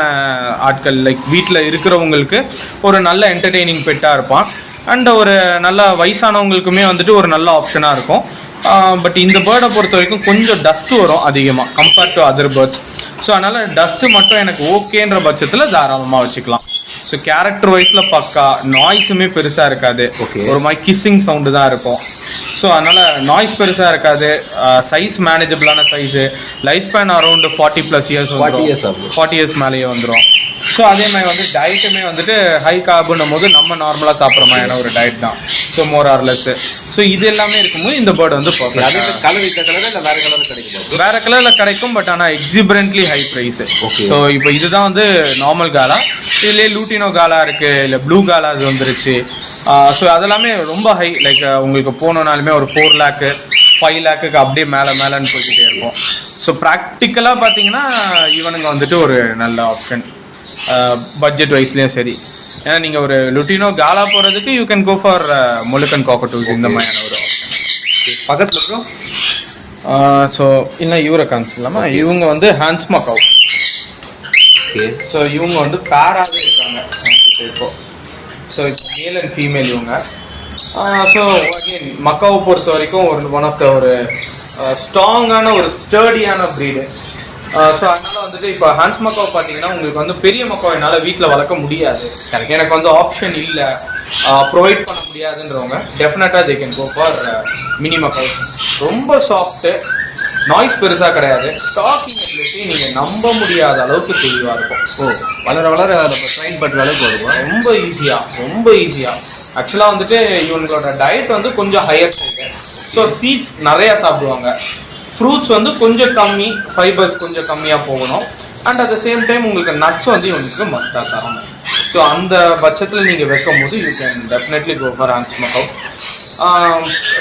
ஆட்கள் லைக் வீட்டில் இருக்கிறவங்களுக்கு ஒரு நல்ல என்டர்டெய்னிங் பெட்டாக இருப்பான். அண்ட் ஒரு நல்ல வயசானவங்களுக்குமே வந்துட்டு ஒரு நல்ல ஆப்ஷனாக இருக்கும். பட் இந்த பேர்டை பொறுத்த வரைக்கும் கொஞ்சம் டஸ்ட்டு வரும் அதிகமாக compared to other birds. So அதனால் டஸ்ட்டு மட்டும் எனக்கு ஓகேன்ற பட்சத்தில் தாராளமாக வச்சுக்கலாம். ஸோ கேரக்டர் வைஸில் பக்கா, நாய்ஸுமே பெருசாக இருக்காது. ஒரு மாதிரி கிஸ்ஸிங் சவுண்டு தான் இருக்கும். ஸோ அதனால் நாய்ஸ் பெருசாக இருக்காது. சைஸ் மேனேஜபிளான size. Life span around 40+ years வந்துடும். 40 இயர்ஸ் மேலேயே வந்துடும். ஸோ அதே மாதிரி வந்து டயட்டுமே வந்துட்டு ஹை கார்புன்னும் போது நம்ம நார்மலாக சாப்பிட்ற மாதிரியான ஒரு டயட் தான். So more or less. ஸோ இது எல்லாமே இருக்கும்போது இந்த பேர்டு வந்து கலர் இந்த கலர் இல்லை வேற கலர் கிடைக்கும்? வேற கலரில் கிடைக்கும், பட் ஆனால் எக்ஸிபரண்ட்லி ஹை ப்ரைஸ். ஸோ இப்போ இதுதான் வந்து நார்மல் காலா. இதுலேயே லூட்டினோ காலா இருக்கு, இல்லை ப்ளூ காலா அது வந்துருச்சு. ஸோ அதெல்லாமே ரொம்ப ஹை, லைக் உங்களுக்கு போனோனாலுமே ஒரு 4 lakh 5 lakhக்கு அப்படியே மேலேன்னு போய்கிட்டே இருக்கும். ஸோ ப்ராக்டிக்கலாக பார்த்தீங்கன்னா இவனுங்க வந்துட்டு ஒரு நல்ல ஆப்ஷன் பட்ஜெட் வைஸ்லேயும் சரி. ஏன்னா நீங்கள் ஒரு லுட்டினோ காலா போகிறதுக்கு யூ கேன் கோ ஃபார் முலுக்கன் காக்கட்டூஸ் இந்த மாதிரியான ஒரு ஆப்ஷன். பக்கத்தில் அப்புறம் ஸோ இல்லை யூரகான்ஸ் இல்லாமல் இவங்க வந்து ஹான்ஸ் மக்காவ். ஸோ இவங்க வந்து பேராகவே இருக்காங்க இப்போ. ஸோ இப்போ மேல் அண்ட் ஃபீமேல் இவங்க. ஸோ அகெயின் மக்காவை பொறுத்த வரைக்கும் ஒன் ஆஃப் த ஒரு ஸ்ட்ராங்கான ஒரு ஸ்டர்டியான ப்ரீடு. ஸோ அதனால வந்துட்டு இப்போ ஹான்ஸ் மக்காவை பார்த்தீங்கன்னா உங்களுக்கு வந்து பெரிய மக்காவை என்னால் வீட்டில் வளர்க்க முடியாது, எனக்கு வந்து ஆப்ஷன் இல்லை, ப்ரொவைட் பண்ண முடியாதுன்றவங்க டெஃபினட்டாக they can go for mini macaw. ரொம்ப சாஃப்ட்டு, நாய்ஸ் பெருசாக கிடையாது, டாக்கிங் எபிலிட்டி நீங்கள் நம்ப முடியாத அளவுக்கு தெளிவாக இருக்கும். வளர வளர நம்ம ட்ரைன் பண்ணுற அளவுக்கு வருவோம். ரொம்ப ஈஸியாக ஆக்சுவலாக வந்துட்டு இவங்களோட டயட் வந்து கொஞ்சம் ஹையர் சைடு. ஸோ சீட்ஸ் நிறையா சாப்பிடுவாங்க, ஃப்ரூட்ஸ் வந்து கொஞ்சம் கம்மி, ஃபைபர்ஸ் கொஞ்சம் கம்மியாக போகணும். And at the same time உங்களுக்கு நட்ஸ் வந்து இவங்களுக்கு மஸ்டாக தரணும். ஸோ அந்த பட்சத்தில் நீங்கள் வைக்கும் போது you can definitely go for Hahn's macaw.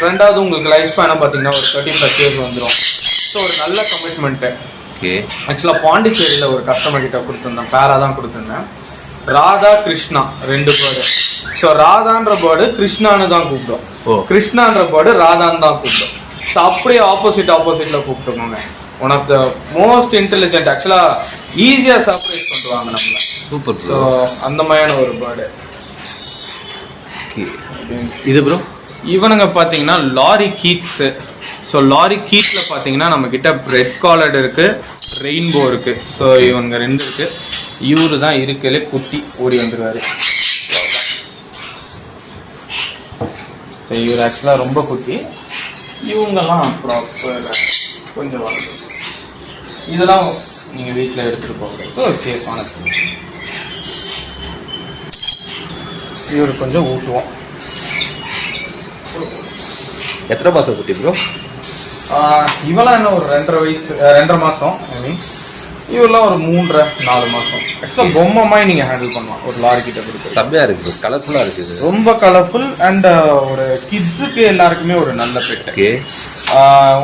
ரெண்டாவது உங்களுக்கு லைஃப் ஸ்பேனாக பார்த்தீங்கன்னா ஒரு 30+ years வந்துடும். ஸோ ஒரு நல்ல கமிட்மெண்ட்டு. ஆக்சுவலாக பாண்டிச்சேரியில் ஒரு கஸ்டமர் கிட்ட கொடுத்துருந்தேன், பேராக தான் கொடுத்துருந்தேன். ராதா கிருஷ்ணா 2 பேர்டு. ஸோ ராதான்ற பேர்டு கிருஷ்ணான்னு தான் கூப்பிடும், கிருஷ்ணான்ற பேர்டு ராதான்னு தான் கூப்பிடும். ஸோ அப்படியே ஆப்போசிட்டில் கூப்பிட்டுக்கோங்க. One of the most intelligent, ஆக்சுவலாக ஈஸியாக சர்ப்ரைஸ் பண்ணுவாங்க நம்மளை. சூப்பர். ஸோ அந்த மாதிரியான ஒரு பேர்டு இது ப்ரோ. இவனுங்க பார்த்தீங்கன்னா லாரி கீட்ஸு. ஸோ லாரி கீட்ஸில் பார்த்தீங்கன்னா நம்மக்கிட்ட ரெட் காலர்டு இருக்குது, ரெயின்போ இருக்குது. ஸோ இவனுங்க 2 இருக்குது. இவரு தான் இருக்கலே குட்டி ஓடி வந்துடுவார். ஸோ இவர் ஆக்சுவலாக ரொம்ப குட்டி, இவங்கெல்லாம் ப்ராப்பர் கொஞ்சம் வளர்ந்து. இதெல்லாம் நீங்கள் வீட்டில் எடுத்துகிட்டு போகிறது ஒரு சேஃபான. இவர் கொஞ்சம் ஊட்டுவோம். எத்தனை மாதம் குட்டி ப்ரோ? இவெல்லாம் என்ன ஒரு 2.5 மாதம். ஐ மீன் இவெல்லாம் ஒரு 3-4 மாதம். ஆக்சுவலாக பொம்மை நீங்கள் ஹேண்டில் பண்ணலாம் ஒரு லாரி கிட்ட கொடுத்து. செம்மையாக இருக்குது, கலர்ஃபுல்லாக இருக்குது, ரொம்ப கலர்ஃபுல். அண்ட் ஒரு கிட்ஸுக்கு எல்லாருக்குமே ஒரு நல்ல பெட்டு.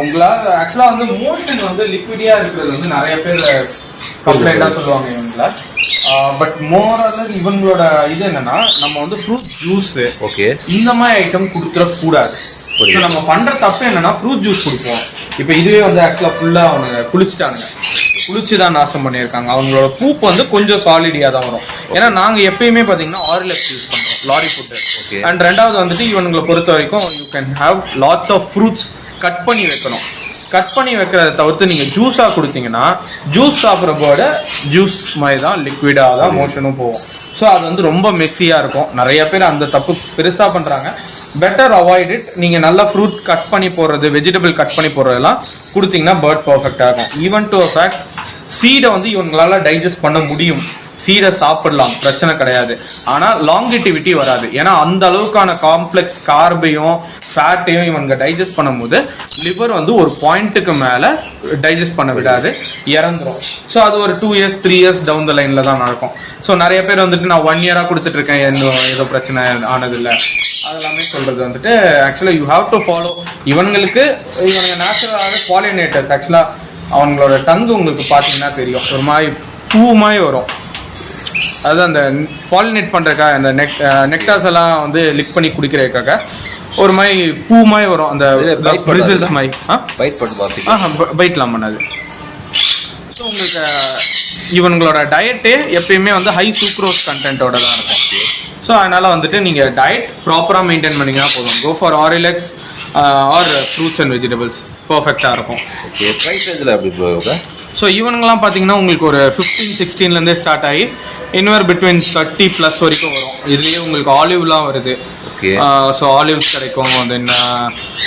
உங்களால் ஆக்சுவலாக வந்து மோஷன் வந்து லிக்விடியாக இருக்கிறது வந்து நிறைய பேர் கம்ப்ளைண்டாக சொல்லுவாங்க இவங்கள. பட் மோரல் இவங்களோட இது என்னன்னா, நம்ம வந்து ஃப்ரூட் ஜூஸு இந்த மாதிரி ஐட்டம் கொடுத்துடக்கூடாது. ஸோ நம்ம பண்ணுற தப்பு என்னன்னா, ஃப்ரூட் ஜூஸ் கொடுப்போம். இப்போ இதுவே வந்து ஆக்சுவலாக ஃபுல்லாக அவனுங்க குளிச்சு தான் நாசம் பண்ணியிருக்காங்க. அவங்களோட பூப்பு வந்து கொஞ்சம் சாலிடியாக தான் வரும். ஏன்னா நாங்கள் எப்பயுமே பார்த்தீங்கன்னா ஆர்எல்எக்ஸ் யூஸ் பண்ணுறோம், லாரி ஃபுட்டு. அண்ட் ரெண்டாவது வந்துட்டு இவனுங்களை பொறுத்த வரைக்கும் you can have lots of fruits cut பண்ணி வைக்கணும். கட் பண்ணி வைக்கிறத தவிர்த்து நீங்கள் ஜூஸாக கொடுத்தீங்கன்னா, ஜூஸ் சாப்பிட்ற போட ஜூஸ் மாதிரி தான் லிக்விடாக தான் மோஷனும் போகும். ஸோ அது வந்து ரொம்ப மெஸ்ஸியாக இருக்கும். நிறைய பேர் அந்த தப்பு பெருசாக பண்ணுறாங்க. Better avoid it. நீங்கள் நல்லா ஃப்ரூட் கட் பண்ணி போடுறது, வெஜிடபிள் கட் பண்ணி போடுறதெல்லாம் கொடுத்தீங்கன்னா பேர்ட் பர்ஃபெக்டாக இருக்கும். ஈவன் டு அ ஃபேக்ட் சீடை வந்து இவங்களால டைஜஸ்ட் பண்ண முடியும், சீடை சாப்பிடலாம், பிரச்சனை கிடையாது. ஆனால் லாங்கிட்டிவிட்டி வராது. ஏன்னா அந்த அளவுக்கான காம்ப்ளெக்ஸ் கார்பையும் ஃபேட்டையும் இவங்க டைஜஸ்ட் பண்ணும்போது லிவர் வந்து ஒரு பாயிண்ட்டுக்கு மேலே டைஜஸ்ட் பண்ண விடாது, இறந்துடும். ஸோ அது ஒரு 2 years 3 years டவுன் த லைனில் தான் நடக்கும். ஸோ நிறைய பேர் வந்துட்டு நான் 1 year கொடுத்துட்ருக்கேன், ஏதோ பிரச்சனை ஆனதில்லை அதெல்லாமே சொல்கிறது வந்துட்டு ஆக்சுவலாக யூ ஹாவ் டு ஃபாலோ. இவனுங்க நேச்சுரலாகவே பாலினேட்டர்ஸ். ஆக்சுவலாக அவங்களோட டங்கு உங்களுக்கு பார்த்தீங்கன்னா தெரியும், ஒரு மாதிரி பூ மாதிரி வரும். அதாவது அந்த பாலினேட் பண்ணுறதுக்காக அந்த நெக்டாஸ் எல்லாம் வந்து லிக் பண்ணி குடிக்கிறதுக்காக ஒரு மாதிரி பூ மாதிரி வரும். அந்த பிரிசில்ஸ் மாதிரி பைட்லாம் பண்ணாது. ஸோ உங்களுக்கு இவங்களோட டயட்டே எப்பயுமே வந்து ஹை சூக்ரோஸ் கண்டென்ட்டோட தான் இருக்கும். ஸோ அதனால் வந்துட்டு நீங்கள் டயட் ப்ராப்பராக மெயின்டைன் பண்ணிங்கன்னா போதும். Go for RLX or fruits and vegetables பர்ஃபெக்டாக இருக்கும். ப்ரைஸ் ரேஞ்சில் எப்படி ப்ரோ? ஸோ இவனுங்கெல்லாம் பார்த்தீங்கன்னா உங்களுக்கு ஒரு 15-16லேருந்தே ஸ்டார்ட் ஆகி இன்னும் பிட்வீன் 30+ வரைக்கும் வரும். இதுலேயே உங்களுக்கு ஆலிவ்லாம் வருது. ஸோ ஆலிவ்ஸ் கிடைக்கும். தென்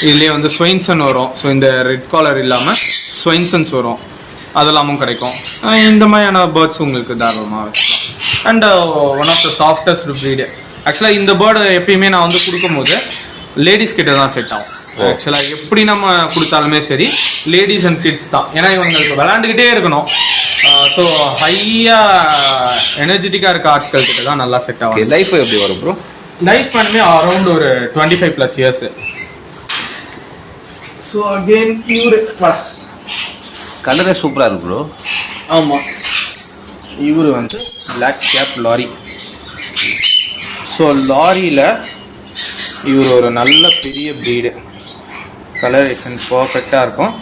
இதுலேயே வந்து ஸ்வைன்சன் வரும். ஸோ இந்த ரெட் காலர் இல்லாமல் ஸ்வைன்சன்ஸ் வரும், அதெல்லாமும் கிடைக்கும். இந்த மாதிரியான பேர்ட்ஸ் உங்களுக்கு தாராளமாக வச்சுக்கலாம். And one of the softest breed. ஆக்சுவலாக இந்த பேர்டு எப்பயுமே நான் வந்து கொடுக்கும்போது லேடிஸ் கிட்ட தான் செட் ஆகும். ஆக்சுவலாக எப்படி நம்ம கொடுத்தாலுமே சரி லேடிஸ் அண்ட் கிட்ஸ் தான். ஏன்னா இவங்களுக்கு விளையாண்டுக்கிட்டே இருக்கணும். ஸோ ஹையாக எனர்ஜெட்டிக்காக இருக்க ஆட்கள் கிட்ட தான் நல்லா செட் ஆகும். லைஃப் எப்படி வரும் ப்ரோ? லைஃப் பண்ணுமே அரௌண்ட் ஒரு 25+ இயர்ஸ். ஸோ அகெயின் இவரு கலரே சூப்பராக இருக்கு ப்ரோ. ஆமாம், இவர் வந்து பிளாக் கேப் லாரி. ஸோ லாரியில் இவர் ஒரு நல்ல பெரிய ப்ரீடு. கலரேஷன் பர்ஃபெக்டாக இருக்கும்.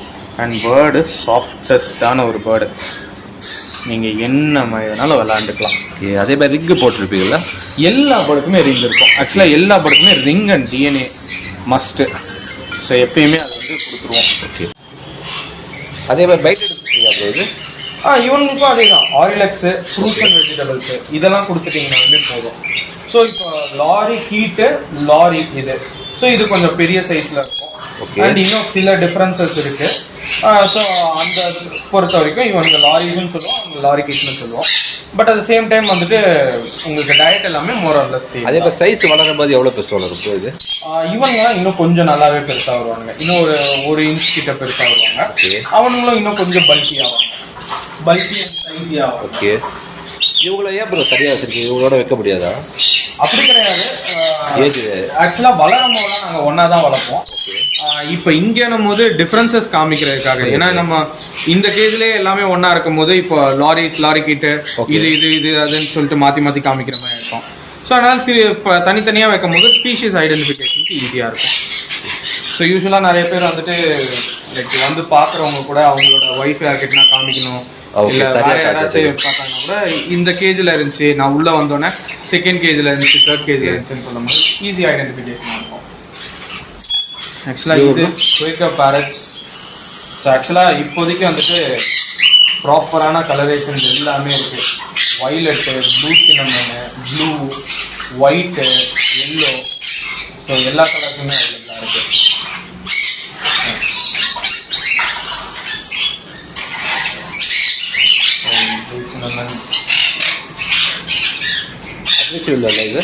அண்ட் பேர்டு சாஃப்டஸ்டான ஒரு பேர்டு. நீங்கள் என்ன மாதிரி வேணாலும் விளாண்டுக்கலாம். அதே மாதிரி ரிங்கு போட்டிருப்பீங்களா? எல்லா பேர்டுக்குமே ரிங் இருக்கும். ஆக்சுவலாக எல்லா பேர்டுக்குமே ring and DNA must. So எப்பயுமே அதை வந்து கொடுத்துருவோம். ஓகே. அதே மாதிரி பைட் எடுத்துருக்கீங்க அப்போ இது? இவங்களுக்கும் அதே தான். ஆரிலக்ஸு, ஃப்ரூட்ஸ் அண்ட் வெஜிடபிள்ஸு இதெல்லாம் கொடுத்துட்டிங்கனாலுமே போதும். ஸோ இப்போ லாரி ஹீட்டு, லாரி இது. ஸோ இது கொஞ்சம் பெரிய சைஸில் இருக்கும். அண்ட் இன்னும் சில டிஃப்ரென்சஸ் இருக்குது. ஸோ அந்த பொறுத்த வரைக்கும் இவங்க லாரிஸ்ன்னு சொல்லுவோம், அவங்க லாரி கிட்னு சொல்லுவோம். பட் அட் சேம் டைம் வந்துட்டு உங்களுக்கு டயட் எல்லாமே மோர் ஆர் லெஸ் சேம். அதே மாதிரி சைஸ் வளரும் போது எவ்வளோ பெருசு வளரும் இது? இவங்கலாம் இன்னும் கொஞ்சம் நல்லாவே பெருசாக வருவாங்க. இன்னும் ஒரு இன்ச் கிட்ட பெருசாக வருவாங்க. அவனுங்களும் இன்னும் கொஞ்சம் பல்கி ஆவாங்க. பல்கி அண்ட் சைஸி ஆகும். ஓகே. இவங்கள ஏன் ப்ரோ தனியாக வச்சிருக்கீங்க? இவங்களோட வைக்க முடியாதா? அப்படி கிடையாது. ஆக்சுவலாக வளரும் போதெல்லாம் நாங்கள் ஒன்றா தான் வளர்ப்போம். இப்போ இங்கேனும் போது டிஃப்ரென்சஸ் காமிக்கிறதுக்காக. ஏன்னா நம்ம இந்த கேஜ்லேயே எல்லாமே ஒன்றா இருக்கும் போது இப்போ லாரி கிட்ட இது அதுன்னு சொல்லிட்டு மாற்றி காமிக்கிற மாதிரி இருக்கும். ஸோ அதனால் இப்போ தனித்தனியாக வைக்கும் போது ஸ்பீஷீஸ் ஐடென்டிஃபிகேஷனுக்கு ஈஸியாக இருக்கும். ஸோ யூஸ்வலாக நிறைய பேர் வந்துட்டு லைக் வந்து பார்க்குறவங்க கூட அவங்களோட ஒய்ஃப் யார்கிட்டனா காமிக்கணும், இல்லை வேற யாராச்சும் பார்த்தாங்கன்னா கூட இந்த கேஜில் இருந்துச்சு, நான் உள்ளே வந்தோடனே செகண்ட் கேஜில் இருந்துச்சு, தேர்ட் கேஜில் இருந்துச்சுன்னு சொல்லும் போது ஈஸி ஐடென்டிஃபிகேஷனாக இருக்கும். ஆக்சுவலாக இது குயிக்கர் பேரட்ஸ். ஸோ ஆக்சுவலாக இப்போதைக்கு வந்துட்டு ப்ராப்பரான கலரேஷன்ஸ் எல்லாமே இருக்குது. Violet, blue cinnamon, blue, white, yellow. So எல்லா கலர்ஸுமே அவைலபிளாக இருக்குது. இது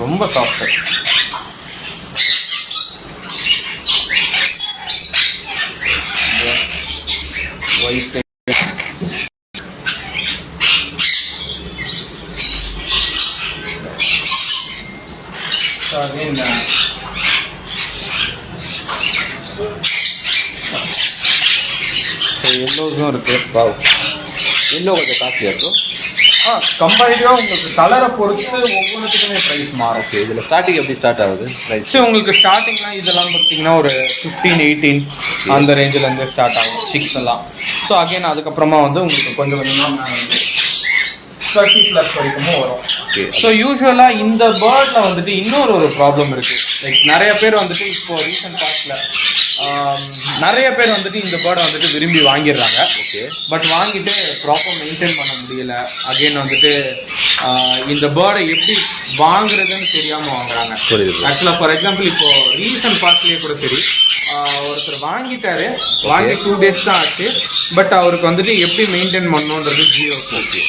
ரொம்ப சாஃப்ட். ஒயிட் எல்லோஸும் இருக்கு. எல்லோ கொஞ்சம் காஸ்ட்லியாக இருக்கும். கம்பேரிட்டிவாக உங்களுக்கு கலரை பொறுத்து ஒவ்வொன்றுத்துக்குமே ப்ரைஸ் மாறும். ஓகே. இதில் ஸ்டார்டிங் எப்படி ஸ்டார்ட் ஆகுது ப்ரைஸ்? உங்களுக்கு ஸ்டார்டிங்லாம் இதெல்லாம் பார்த்தீங்கன்னா ஒரு 15-18 அந்த ரேஞ்சிலேருந்து ஸ்டார்ட் ஆகும் சிக்ஸ் எல்லாம். ஸோ அகைன் அதுக்கப்புறமா வந்து உங்களுக்கு கொஞ்சம் கொஞ்சமாக 30+ வரைக்கும் வரும். ஸோ யூஸ்வலாக இந்த பேர்டில் வந்துட்டு இன்னொரு ப்ராப்ளம் இருக்குது. லைக் நிறைய பேர் வந்துட்டு இப்போ ரீசன்ட் பாஸ்டில் நிறைய பேர் வந்துட்டு இந்த பேர்டை வந்துட்டு விரும்பி வாங்கிடுறாங்க. ஓகே. பட் வாங்கிட்டு ப்ராப்பர் மெயின்டைன் பண்ண முடியல. அகெயின் வந்துட்டு இந்த பேர்டை எப்படி வாங்குறதுன்னு தெரியாமல் வாங்குறாங்க. ஆக்சுவலாக ஃபார் எக்ஸாம்பிள் இப்போ ரீசன்ட் பாஸ்ட்லேயே கூட சரி, ஒருத்தர் வாங்கிட்டாரு, வாங்கி 2 days தான் ஆச்சு. பட் அவருக்கு வந்துட்டு எப்படி மெயின்டைன் பண்ணணுன்றது 0. ஓகே.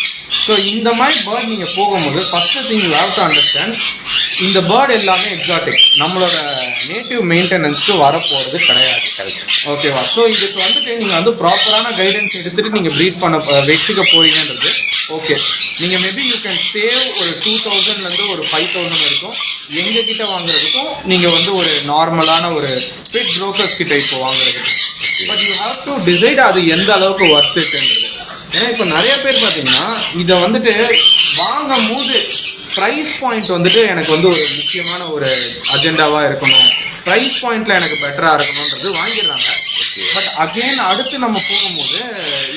ஸோ இந்த மாதிரி பேர்ட் நீங்கள் போகும்போது first thing you have to understand, இந்த பேர்டு எல்லாமே எக்ஸாட்டிக், நம்மளோட நேட்டிவ் மெயின்டெனன்ஸ்க்கு வரப்போகிறது கிடையாது. ஓகேவா? ஸோ இதுக்கு வந்துட்டு நீங்கள் வந்து ப்ராப்பரான கைடன்ஸ் எடுத்துகிட்டு நீங்கள் ப்ரீட் பண்ண வச்சுக்க போறீங்கன்றது ஓகே. நீங்கள் மேபி யூ கேன் சேவ் ஒரு 2000லேருந்து ஒரு 5000 வரைக்கும் எங்ககிட்ட வாங்குறதுக்கும் நீங்கள் வந்து ஒரு நார்மலான ஒரு பெட் ப்ரோக்கர்ஸ் கிட்ட இப்போ வாங்குறதுக்கு. But you have to decide அது எந்த அளவுக்கு ஒர்த் இருக்குன்றது. ஏன்னா இப்போ நிறைய பேர் பார்த்தீங்கன்னா இதை வந்துட்டு வாங்கும் போது ப்ரைஸ் பாயிண்ட் வந்துட்டு எனக்கு வந்து ஒரு முக்கியமான ஒரு அஜெண்டாவாக இருக்கணும், ப்ரைஸ் பாயிண்ட்ல எனக்கு பெட்டராக இருக்கணுன்றது வாங்கிடுறாங்க. பட் அகெயின் அடுத்து நம்ம போகும்போது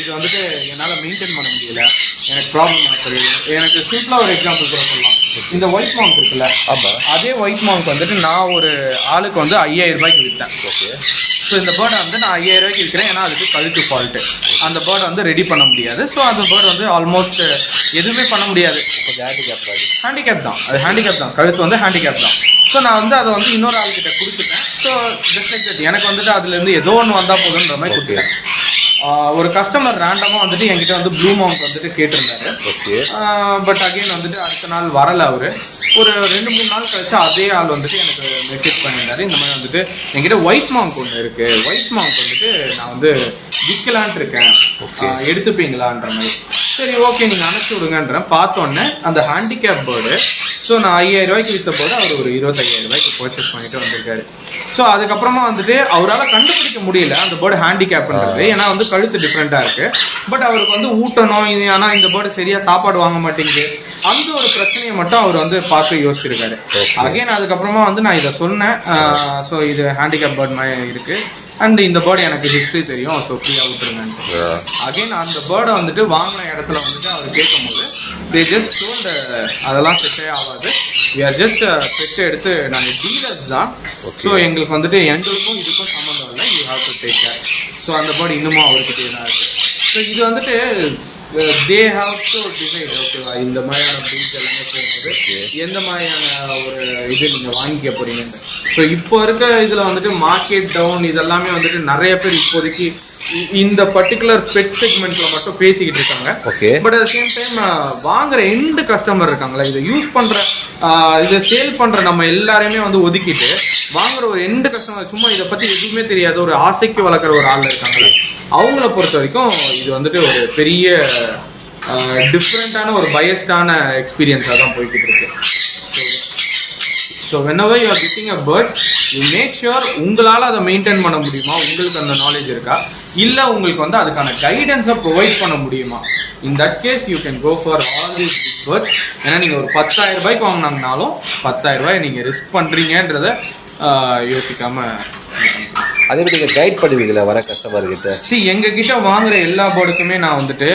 இது வந்துட்டு என்னால் மெயின்டைன் பண்ண முடியல, எனக்கு ப்ராப்ளம் ஆகுது. எனக்கு சிம்பிளாக ஒரு எக்ஸாம்பிள் கூட சொல்லலாம். இந்த ஒயிட் மாங்க் இருக்குல்ல, அதே ஒயிட் மாங்க் வந்துட்டு நான் ஒரு ஆளுக்கு வந்து 5000 ரூபாய்க்கு விற்றேன். ஓகே. ஸோ இந்த பேர்டை வந்து நான் 5000 ரூபாய்க்கு விற்கிறேன். ஏன்னா அதுக்கு கழுத்து ஃபால்ட்டு, அந்த பேர்டை வந்து ரெடி பண்ண முடியாது. ஸோ அந்த பேர்டு வந்து ஆல்மோஸ்ட் எதுவுமே பண்ண முடியாது. ஹேண்டிகேப் தான், அது ஹேண்டிகேப் தான், கழுத்து வந்து ஹேண்டிகேப் தான். ஸோ நான் வந்து அதை வந்து இன்னொரு ஆள்கிட்ட கொடுத்துட்டேன். ஸோ ஜஸ்ட் லைக் தட் எனக்கு வந்துட்டு அதுலேருந்து ஏதோ ஒன்று வந்தால் போதுன்ற மாதிரி கொடுத்துட்டேன். ஒரு கஸ்டமர் ரேண்டமாக வந்துட்டு என்கிட்ட வந்து ப்ளூ மவுண்ட் வந்துட்டு கேட்டிருந்தாரு. பட் அகெயின் வந்துட்டு அடுத்த நாள் வரலை அவரு. ஒரு 2-3 நாள் கழிச்சு அதே ஆள் வந்துட்டு எனக்கு மெசேஜ் பண்ணியிருந்தாரு. இந்த மாதிரி வந்துட்டு என்கிட்ட ஒயிட் மாங்க் ஒன்று இருக்கு, ஒயிட் மாங்க் வந்துட்டு நான் வந்து விற்கலான்ட்டு இருக்கேன், எடுத்துப்பீங்களான்ற மாதிரி. சரி ஓகே நீங்கள் அனுப்பிச்சி விடுங்கன்றேன். பார்த்தோன்னே அந்த ஹேண்டிகேப் பேர்டு. ஸோ நான் 5000 ரூபாய்க்கு விற்ற போது அவர் ஒரு 25000 ரூபாய்க்கு பர்ச்சேஸ் பண்ணிட்டு வந்திருக்காரு. ஸோ அதுக்கப்புறமா வந்துட்டு அவரால் கண்டுபிடிக்க முடியல அந்த பேர்டு ஹேண்டிகேப்ன்றது. ஏன்னா வந்து கழுத்து டிஃப்ரெண்ட்டாக இருக்கு. பட் அவருக்கு வந்து ஊட்டணும், ஆனால் இந்த பேர்டு சரியாக சாப்பாடு வாங்க மாட்டேங்குது, அந்த ஒரு பிரச்சனையை மட்டும் அவர் வந்து பார்த்து யோசிச்சிருக்காரு. அகைன் அதுக்கப்புறமா வந்து நான் இதை சொன்னேன். ஸோ இது ஹேண்டிகேப் பேர்ட் மாதிரி இருக்கு அண்ட் இந்த பேர்டு எனக்கு ஹிஸ்ட்ரி தெரியும், ஸோ ஃப்ரீயாக விட்டுருங்கன்ட்டு. அகைன் அந்த பேர்டை வந்துட்டு வாங்கின இடத்துல வந்துட்டு அவர் கேட்கும்போது they just told அதெல்லாம் செட்டே ஆகாது, we are just செட் எடுத்து நாங்கள் டீலர்ஸ் தான், ஸோ எங்களுக்கு வந்துட்டு எங்களுக்கும் இதுக்கும் சம்மந்தம் இல்லை, you have to take care. So அந்த பேர்டு இன்னமும் அவர்கிட்டே தான் இருக்கு. ஸோ இது வந்துட்டு தே ஹாவ் டு டிசைட், ஓகேவா, இந்த மாதிரியான ப்ரீட்ஸ் எல்லாமே போகும்போது எந்த மாதிரியான ஒரு இது நீங்கள் வாங்கிக்க போறீங்கன்னு. ஸோ இப்போ இருக்க இதில் வந்துட்டு மார்க்கெட் டவுன் இதெல்லாமே வந்துட்டு நிறைய பேர் இப்போதைக்கு இந்த பர்டிகுலர் பெட் செக்மெண்ட்ல மட்டும் பேசிக்கிட்டு இருக்காங்க. பட் அட் சேம் டைம் வாங்குற எண்டு கஸ்டமர் இருக்காங்களா, இதை யூஸ் பண்ற இதை சேல் பண்ற நம்ம எல்லாருமே வந்து ஒதுக்கிட்டு வாங்குற ஒரு எண்டு கஸ்டமர், சும்மா இதை பத்தி எதுவுமே தெரியாத ஒரு ஆசைக்கு வளர்க்குற ஒரு ஆள் இருக்காங்களே, அவங்கள பொறுத்த வரைக்கும் இது வந்துட்டு ஒரு பெரிய டிஃப்ரெண்டான ஒரு பயஸ்டான எக்ஸ்பீரியன்ஸாக தான் போய்கிட்டு இருக்கு. So whenever you are getting a bird, you make sure உங்களால் அதை மெயின்டைன் பண்ண முடியுமா, உங்களுக்கு அந்த நாலேஜ் இருக்கா, இல்லை உங்களுக்கு வந்து அதுக்கான கைடன்ஸை ப்ரொவைட் பண்ண முடியுமா. In that case you can go for all these big birds. ஏன்னா நீங்கள் ஒரு 10000 ரூபாய்க்கு வாங்கினாங்கனாலும் 10000 ரூபாய் நீங்கள் ரிஸ்க் பண்ணுறீங்கன்றத யோசிக்காம. அதே மாதிரி நீங்கள் கைட் பண்ணுவீங்களா வர கஸ்டமர் கிட்ட? எங்ககிட்ட வாங்குற எல்லா பேர்டுக்குமே நான் வந்துட்டு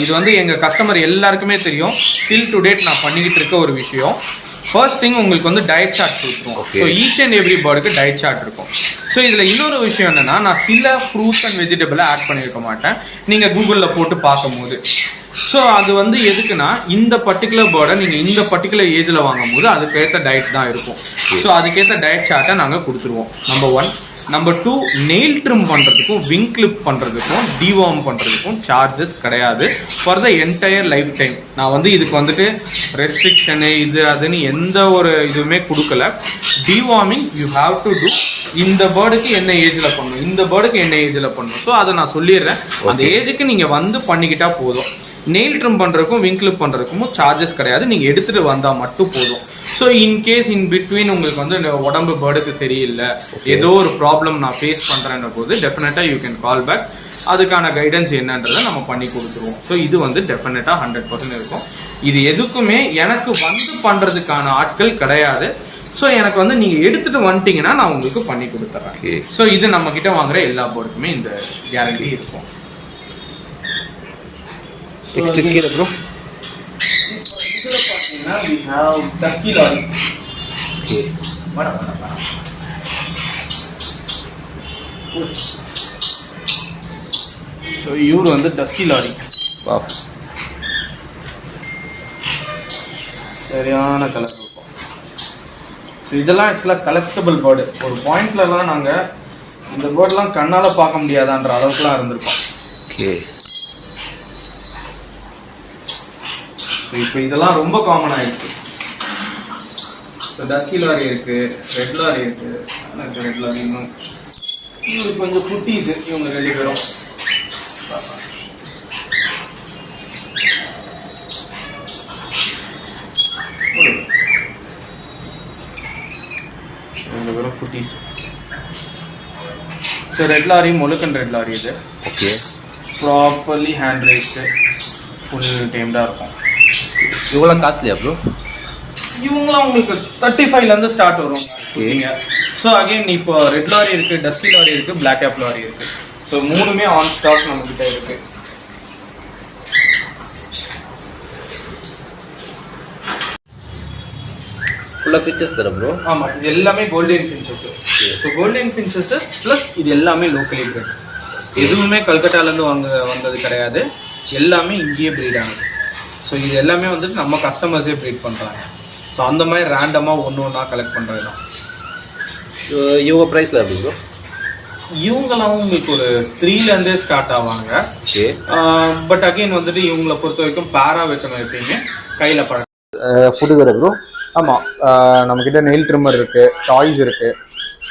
இது வந்து எங்கள் கஸ்டமர் எல்லாருக்குமே தெரியும், டில் டு டேட் நான் பண்ணிக்கிட்டு இருக்க ஒரு விஷயம். ஃபர்ஸ்ட் திங் உங்களுக்கு வந்து டயட் சார்ட் கொடுத்துருவோம். ஸோ ஈச் அண்ட் எவ்ரி பேர்டுக்கு டயட் சார்ட் இருக்கும். ஸோ இதில் இன்னொரு விஷயம் என்னன்னா, நான் சில ஃப்ரூட்ஸ் அண்ட் வெஜிடபிளை ஆட் பண்ணியிருக்க மாட்டேன் நீங்கள் கூகுளில் போட்டு பார்க்கும்போது. ஸோ அது வந்து எதுக்குன்னா, இந்த பர்டிகுலர் பேர்டை நீங்கள் இந்த பர்டிகுலர் ஏஜில் வாங்கும்போது அதுக்கேற்ற டயட் தான் இருக்கும். ஸோ அதுக்கேற்ற டயட் சார்ட்டை நாங்கள் கொடுத்துருவோம். நம்பர் 1. நம்பர் 2, நெயில் ட்ரிம் பண்ணுறதுக்கும் விங் கிளிப் பண்ணுறதுக்கும் டிவார்ம் பண்ணுறதுக்கும் சார்ஜஸ் கிடையாது for the entire life time. நான் வந்து இதுக்கு வந்துட்டு ரெஸ்ட்ரிக்ஷனு இது அதுன்னு எந்த ஒரு இதுவுமே கொடுக்கல. Deworming you have to do. இந்த பேர்டுக்கு என்ன ஏஜில் பண்ணணும், இந்த பேர்டுக்கு என்ன ஏஜில் பண்ணணும், ஸோ அதை நான் சொல்லிடுறேன். அந்த ஏஜுக்கு நீங்கள் வந்து பண்ணிக்கிட்டா போதும். நெயில் ட்ரிம் பண்ணுறதுக்கும் விங் கிளிப் பண்ணுறதுக்கும் சார்ஜஸ் கிடையாது, நீங்கள் எடுத்துகிட்டு வந்தால் மட்டும் போதும். ஸோ இன்கேஸ் இன் பிட்வீன் உங்களுக்கு வந்து உடம்பு பேர்டுக்கு சரியில்லை, ஏதோ ஒரு ப்ராப்ளம் நான் ஃபேஸ் பண்ணுறேன்ற போது டெஃபினட்டாக யூ கேன் கால் பேக். அதுக்கான கைடன்ஸ் என்னன்றதை நம்ம பண்ணி கொடுத்துருவோம். ஸோ இது வந்து டெஃபினட்டாக 100% இருக்கும். இது எதுக்குமே எனக்கு வந்து பண்ணுறதுக்கான ஆட்கள் கிடையாது. ஸோ எனக்கு வந்து நீங்கள் எடுத்துகிட்டு வந்துட்டீங்கன்னா நான் உங்களுக்கு பண்ணி கொடுத்துட்றேன். ஸோ இது நம்மக்கிட்ட வாங்குற எல்லா பேர்டுக்குமே இந்த கேரண்டி இருக்கும். Next key bro. We have dusky lorry. So இவர் வந்து dusky lorry. Wow. சரியான கலர் இருக்கும். ஸோ இதெல்லாம் ஆக்சுவலாக கலெக்டபிள் பேர்டு. ஒரு பாயிண்ட்லலாம் நாங்கள் இந்த பேர்டெலாம் கண்ணால் பார்க்க முடியாதான்ற அளவுக்குலாம் இருந்திருக்கோம். இப்போ இதெல்லாம் ரொம்ப காமன் ஆயிடுச்சு. ஸோ டஸ்கி லாரி இருக்கு, ரெட் லாரி இருக்கு, ரெட் லாரி இன்னும் கொஞ்சம் குட்டீஸ் இவங்க 2 பேரும். குட்டீஸ். ஸோ ரெட் லாரி முழுக்கன் ரெட் லாரி இது. Okay. Properly hand raised full டேம்டாக இருக்கும். இவ்வளோ காஸ்ட்லியா ப்ரோ? இவங்களாம் உங்களுக்கு 35லேருந்து ஸ்டார்ட் வரும். ஸோ அகெயின் இப்போ ரெட் லாரி இருக்கு, டஸ்கி லாரி இருக்கு, பிளாக் கேப் லாரி இருக்கு. ஸோ 3மே ஆன் ஸ்டாக் நம்ம கிட்ட இருக்கு. ஃபுல்லாக ஃபீச்சர்ஸ் தர ப்ரோ? ஆமாம், இது எல்லாமே golden finches. So golden finches plus இது எல்லாமே லோக்கலி பிரெட். எதுவுமே கல்கட்டாலேருந்து வந்தது கிடையாது, எல்லாமே இங்கேயே ப்ரீட் ஆகுது. ஸோ இது எல்லாமே வந்துட்டு நம்ம கஸ்டமர்ஸே ப்ரீட் பண்ணுறாங்க. ஸோ அந்த மாதிரி ரேண்டமாக ஒன்று ஒன்றா கலெக்ட் பண்ணுறது தான். இவங்க ப்ரைஸில் எப்படி ப்ரோ? இவங்கெல்லாம் உங்களுக்கு ஒரு 3ல இருந்தே ஸ்டார்ட் ஆவாங்க. ஓகே. பட் அகைன் வந்துட்டு இவங்களை பொறுத்த வரைக்கும் பேரா வைக்கணும் எப்பயுமே கையில பழக்கம். ஃபுட்டு வேறு ப்ரோ. ஆமாம், நம்மக்கிட்ட நெயில் ட்ரிம்மர் இருக்குது, டாய்ஸ் இருக்குது.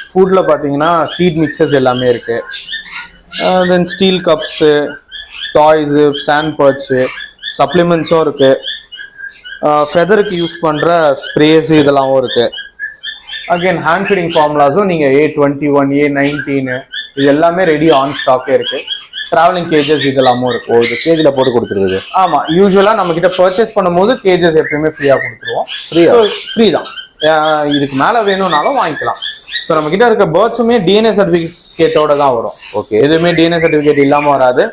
ஃபுட்டில் பார்த்தீங்கன்னா சீட் மிக்சர்ஸ் எல்லாமே இருக்குது. Then steel cups, toys, sand perch, சப்ளிமெண்ட்ஸும் இருக்குது. ஃபெதருக்கு யூஸ் பண்ணுற ஸ்ப்ரேஸு இதெல்லாமும் இருக்குது. அகெயின் ஹேண்ட் ஃபீடிங் ஃபார்முலாஸும் நீங்கள் A21, A19 இது எல்லாமே ரெடி ஆன் ஸ்டாக்கே இருக்குது. ட்ராவலிங் கேஜஸ் இதெல்லாமும் இருக்கும். இது கேஜில் போட்டு கொடுத்துருக்குது. ஆமாம், யூஸ்வலாக நம்மக்கிட்ட பர்ச்சேஸ் பண்ணும்போது கேஜஸ் எப்பயுமே ஃப்ரீயாக கொடுத்துருவோம். ஃப்ரீ தான். இதுக்கு மேலே வேணும்னாலும் வாங்கிக்கலாம். ஸோ நம்மக்கிட்ட இருக்க பேர்ட்ஸுமே டிஎன்ஏ சர்டிஃபிகேட்டோட தான் வரும். ஓகே. எதுவுமே டிஎன்ஏ சர்டிஃபிகேட் இல்லாமல் வராது.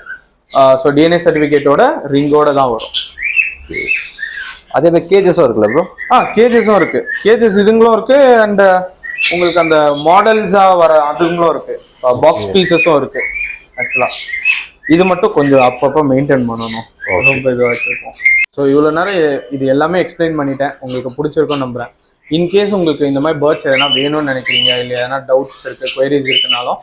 ஸோ டிஎன்ஏ சர்டிஃபிகேட்டோட ரிங்கோட தான் வரும். அதே மாதிரி கேஜஸும் இருக்குல்ல ப்ரோ? கேஜஸும் இருக்குது. கேஜஸ் இதுங்களும் இருக்குது. அண்ட் உங்களுக்கு அந்த மாடல்ஸாக வர அதுங்களும் இருக்குது. பாக்ஸ் பீசஸும் இருக்குது. ஆக்சுவலாக இது மட்டும் கொஞ்சம் அப்பப்போ மெயின்டைன் பண்ணணும். ரொம்ப இதுவாக வச்சுருக்கோம். ஸோ இவ்வளோ நேரம் இது எல்லாமே எக்ஸ்பிளைன் பண்ணிட்டேன். உங்களுக்கு பிடிச்சிருக்கோன்னு நம்புகிறேன். இன்கேஸ் உங்களுக்கு இந்த மாதிரி பேர்ட்ஸ் எதனா வேணும்னு நினைக்கிறீங்க, இல்லை எதனா டவுட்ஸ் இருக்குது, குவைரிஸ் இருக்குனாலும்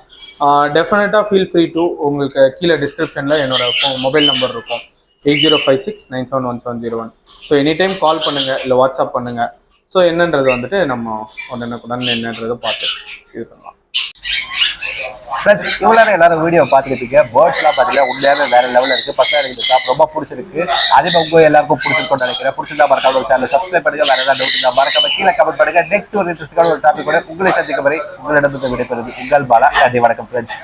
டெஃபினட்டாக ஃபீல் ஃப்ரீ டு. உங்களுக்கு கீழே டிஸ்கிரிப்ஷனில் என்னோட மொபைல் நம்பர் இருக்கும், 8056971701. ஸோ எனி டைம் கால் பண்ணுங்கள், இல்லை வாட்ஸ்அப் பண்ணுங்கள். ஸோ என்னன்றது வந்துட்டு நம்ம உடனே என்னன்றதை பார்த்து இது பண்ணலாம். ஃப்ரெண்ட்ஸ், இவ்வளோ எல்லாரும் வீடியோ பார்த்துட்டு இருக்கீங்க. பேர்ட்ஸ்லாம் பார்த்தீங்கன்னா உண்மையான வேற லெவலில் இருக்குது. பசங்க எனக்கு இந்த ஷாப் ரொம்ப பிடிச்சிருக்கு. அதே மாதிரி உங்க எல்லாருக்கும் பிடிச்சிருக்கும்னு நினைக்கிறேன். பிடிச்சிருந்தா மறக்காம ஒரு சேனல் சப்ஸ்கிரைப் பண்ணுங்க. வேற ஏதாவது டவுட் இருந்தால் மறக்காம கீழே கமெண்ட் பண்ணுங்க. நெக்ஸ்ட் ஒரு இன்ட்ரெஸ்டிங்கான ஒரு டாபிக் கூட உங்களை சந்திக்கும் வரை உங்களிடம் விடைபெறுவது உங்கள் பாலா. நன்றி, வணக்கம் ஃப்ரெண்ட்ஸ்.